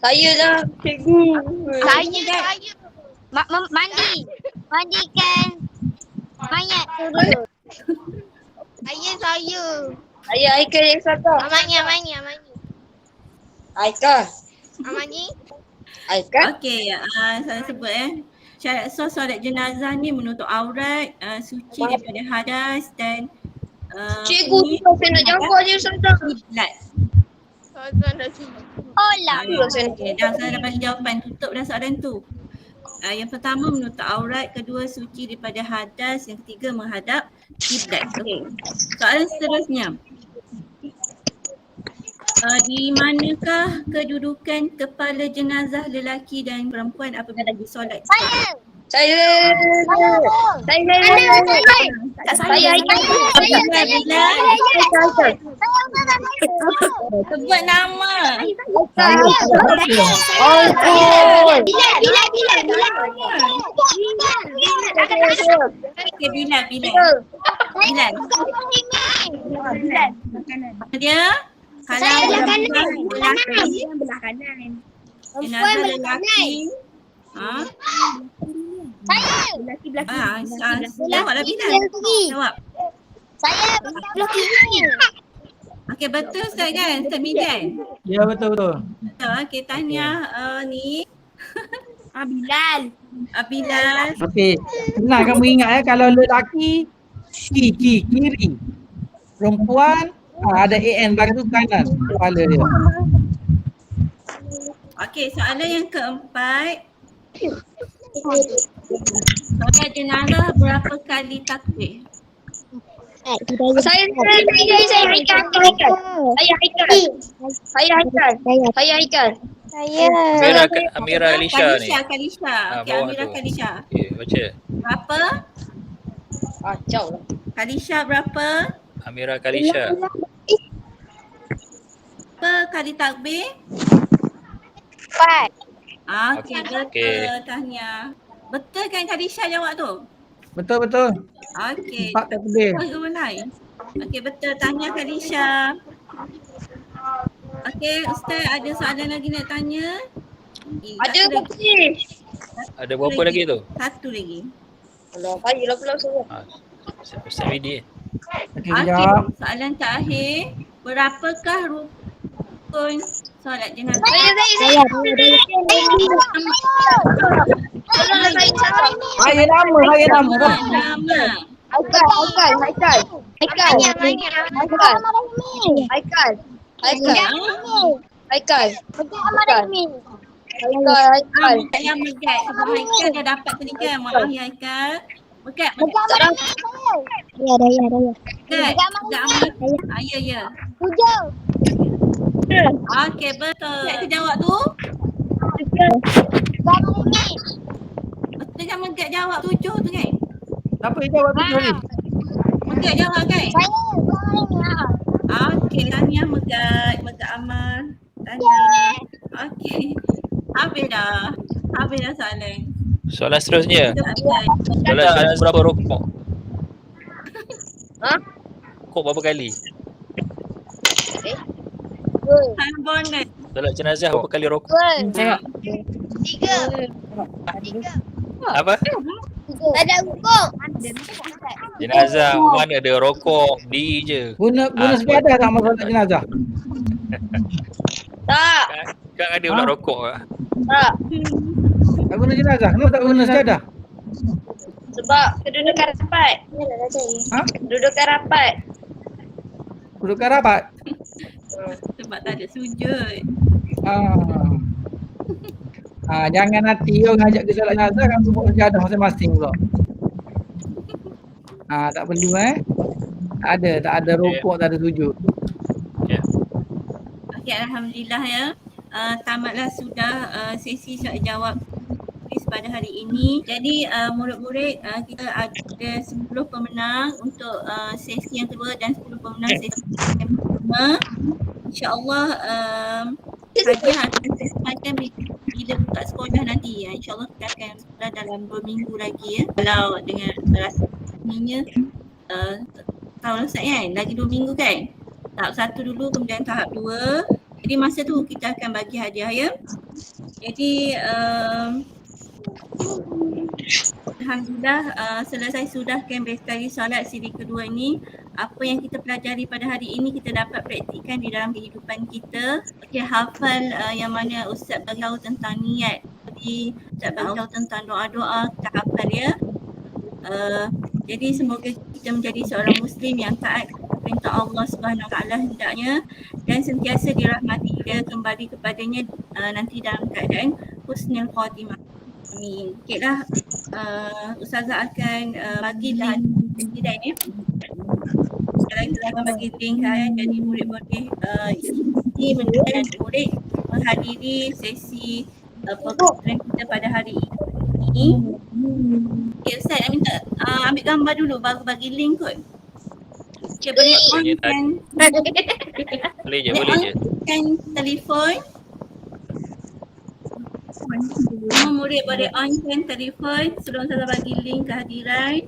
Saya lah cikgu. Saya. Mandikan mayat turun. Saya. Saya Haikal yang satu. Amani. Haikal. Okey, saya sebut syarat sah solat jenazah ni menutup aurat, suci daripada hadas dan Cikgu tu saya nak jangkau je Ustazah. kiblat. Oh lah. Okey, dah saya dah bagi jawapan, tutup dah soalan tu. Yang pertama menutup aurat, kedua suci daripada hadas, yang ketiga menghadap kiblat. Okey. Soalan seterusnya. Di manakah kedudukan kepala jenazah lelaki dan perempuan apabila disolat? Saya. Sebut nama. Okey, Bilal. Dia kalau Belah kanan. jenazah lelaki. Jawablah Bilal. Jawab. Saya belah kiri. Okey, betul Ustaz kan? Ustaz Mijan. Ya, betul. Okey, tahniah ni. Bilal. Bilal. Okey, senang kamu ingat kalau lelaki kiri. Perempuan ada AN bagi tu kanan kepala dia. Okey, soalan yang keempat. Solat jenazah berapa kali takbir? Saya Haikal. Amira Alisha ni. Kalisha. Okey, bawah Amira tu. Kalisha. Okey, baca. Berapa? Kacau lah. Kalisha berapa? Amira Kalisha. Berapa kali takbir? 4. Okey, Okey. betul. Tahniah. Betul kan Kalisha jawab tu? Betul. Okey. 4 takbir. Orang lain. Okey, betul. Tahniah Kalisha. Okey, Ustaz ada soalan lagi nak tanya? Ada Satu lagi. putih. Ada berapa lagi tu? Satu lagi. Alah, payahlah pula saya. Ustaz Widi. Okey, Okey, sekejap. soalan terakhir. Berapakah rukun solat jenazah? Saya. Saya nama. Nama. Haikal. Yang Megat. Sebab Haikal dah dapat tadi kan. Maaf ya Haikal. Megat. Megat amat. Ya. Okey, betul. Megat tu jawab tu. Betul kan Megat jawab 7 tu kan? Siapa yang jawab tu tadi? Megat jawab kan? Okey, tahniah Megat Amal. Tahniah. Okey. Habis dah soalan. Soalan seterusnya. Soalan. Solat jenazah berapa rukuk? Ha? Rukuk berapa kali? Bonus. Solat jenazah berapa kali rukuk? 3. Apa? Ada rukuk. Jenazah mana ada rokok, diri je. Guna sejadah tak masa solat jenazah? Tak. Kan ada pula rokok lah. Tak. Tak guna jenazah. Kenapa tak guna sejadah? Sebab kedudukan rapat. Ha? Kedudukan rapat. Kedudukan rapat. Sebab tak ada sujud. Jangan nanti orang ajak ke solat jenazah kamu buat sejadah masing-masing pula. Tak perlu tak ada rokok, tak ada sujud. Okey, alhamdulillah ya. Tamatlah sudah sesi soal jawab kuis pada hari ini. Jadi murid-murid kita ada 10 pemenang untuk sesi yang kedua dan 10 pemenang sesi yang pertama. InsyaAllah hadiah akan disesuaikan bila buka sekolah nanti ya. InsyaAllah kita akan sekolah dalam 2 minggu lagi ya. Kalau dengan rasanya tahun Ustaz kan, lagi 2 minggu kan. Tahap 1 dulu, kemudian tahap 2. Jadi masa tu kita akan bagi hadiah ya. Jadi alhamdulillah selesai sudah Cambridge Study Solat siri kedua ini. Apa yang kita pelajari pada hari ini kita dapat praktikkan di dalam kehidupan kita. Okey, hafal yang mana Ustaz beritahu tentang niat. Jadi Ustaz beritahu tentang doa-doa, kita hafal ya. Jadi semoga kita menjadi seorang Muslim yang taat perintah Allah Subhanahu Wa Taala hendaknya dan sentiasa dirahmati dan kembali kepadanya nanti dalam keadaan husnul khatimah. Amin. Okeylah, Ustazah akan bagi link kita ni. Sekarang kita akan bagi link kan, jadi murid boleh isi menjadi murid menghadiri sesi program kita pada hari ini. Okay, Ustaz nak minta ambil gambar dulu baru bagi link kot. Okay, boleh on kan? Boleh je. Kan telefon. Semua murid boleh on kan telefon sebelum saya bagi link kehadiran.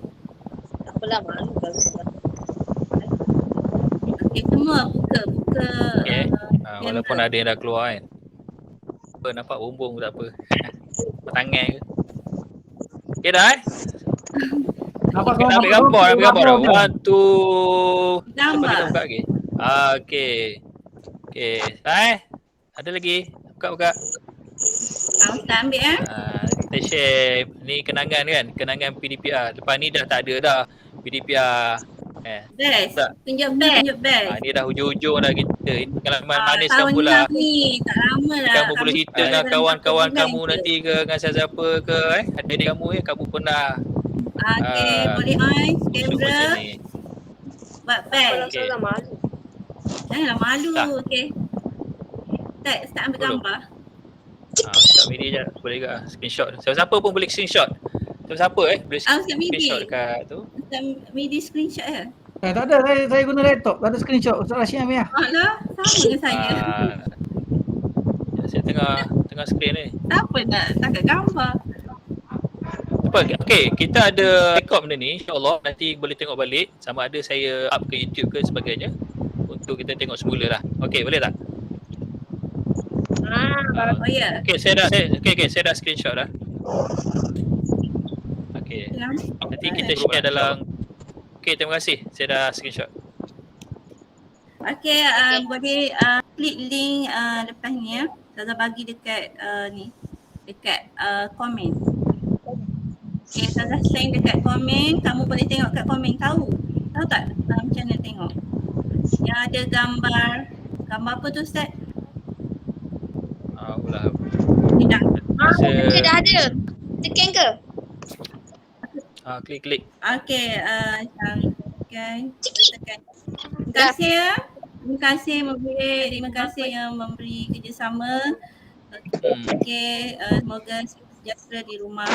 Tak apalah, malu kalau Okay, semua buka. Okay. Walaupun ada yang dah keluar kan. Apa nampak bumbung tak apa. Tangan ke. Okay dah Nampak Okay, nak ambil gambar dah. 1, 2. Gambar. Kita buka lagi. Okay. Ada lagi. Buka. Ustaz ambil Kita share ni kenangan kan. Kenangan PDPR. Lepas ni dah tak ada dah PDPR. Best. Tak. Tunjuk best. Ni dah hujung-hujung dah kita. Ini pengalaman manis kan pula. Tahun ni tak lama lah. Kamu boleh cerita dengan kawan-kawan kamu nanti ke, dengan siapa ke adik kamu kamu pernah boleh on kamera. Buat best. Okay. malu. Janganlah malu. Tak. Okey. Start ambil Belum. gambar. Tak media je boleh ke screenshot. Siapa pun boleh screenshot. Siapa boleh Ustaz Midi. screenshot dekat tu. Ustaz Midi screenshot ya? Tak ada, saya guna laptop, tak ada screenshot. Ustaz Rashid ambil lah. Alah, sama dengan saya. Saya tengah screen ni. Siapa nak tangkap gambar? Apa? Okay, kita ada record benda ni. InsyaAllah nanti boleh tengok balik. Sama ada saya up ke YouTube ke sebagainya. Untuk kita tengok semula lah. Okay, boleh tak? Oh ya. Okay, saya dah screenshot dah. Okay. Nanti kita share dalam. Okay, terima kasih. Saya dah screenshot. Okay, boleh klik link lepas ni ya. Saya bagi dekat ni. Dekat komen. Okay, saya send dekat komen. Kamu boleh tengok kat komen. Tahu tak macam mana tengok? Yang ada gambar. Gambar apa tu Ustaz? Ulah. Tidak. Dia dah ada. Tekan ke? Klik. Okay, tekan. Terima kasih ya. Terima kasih murid. Terima kasih yang memberi kerjasama. Okay, semoga sejahtera di rumah.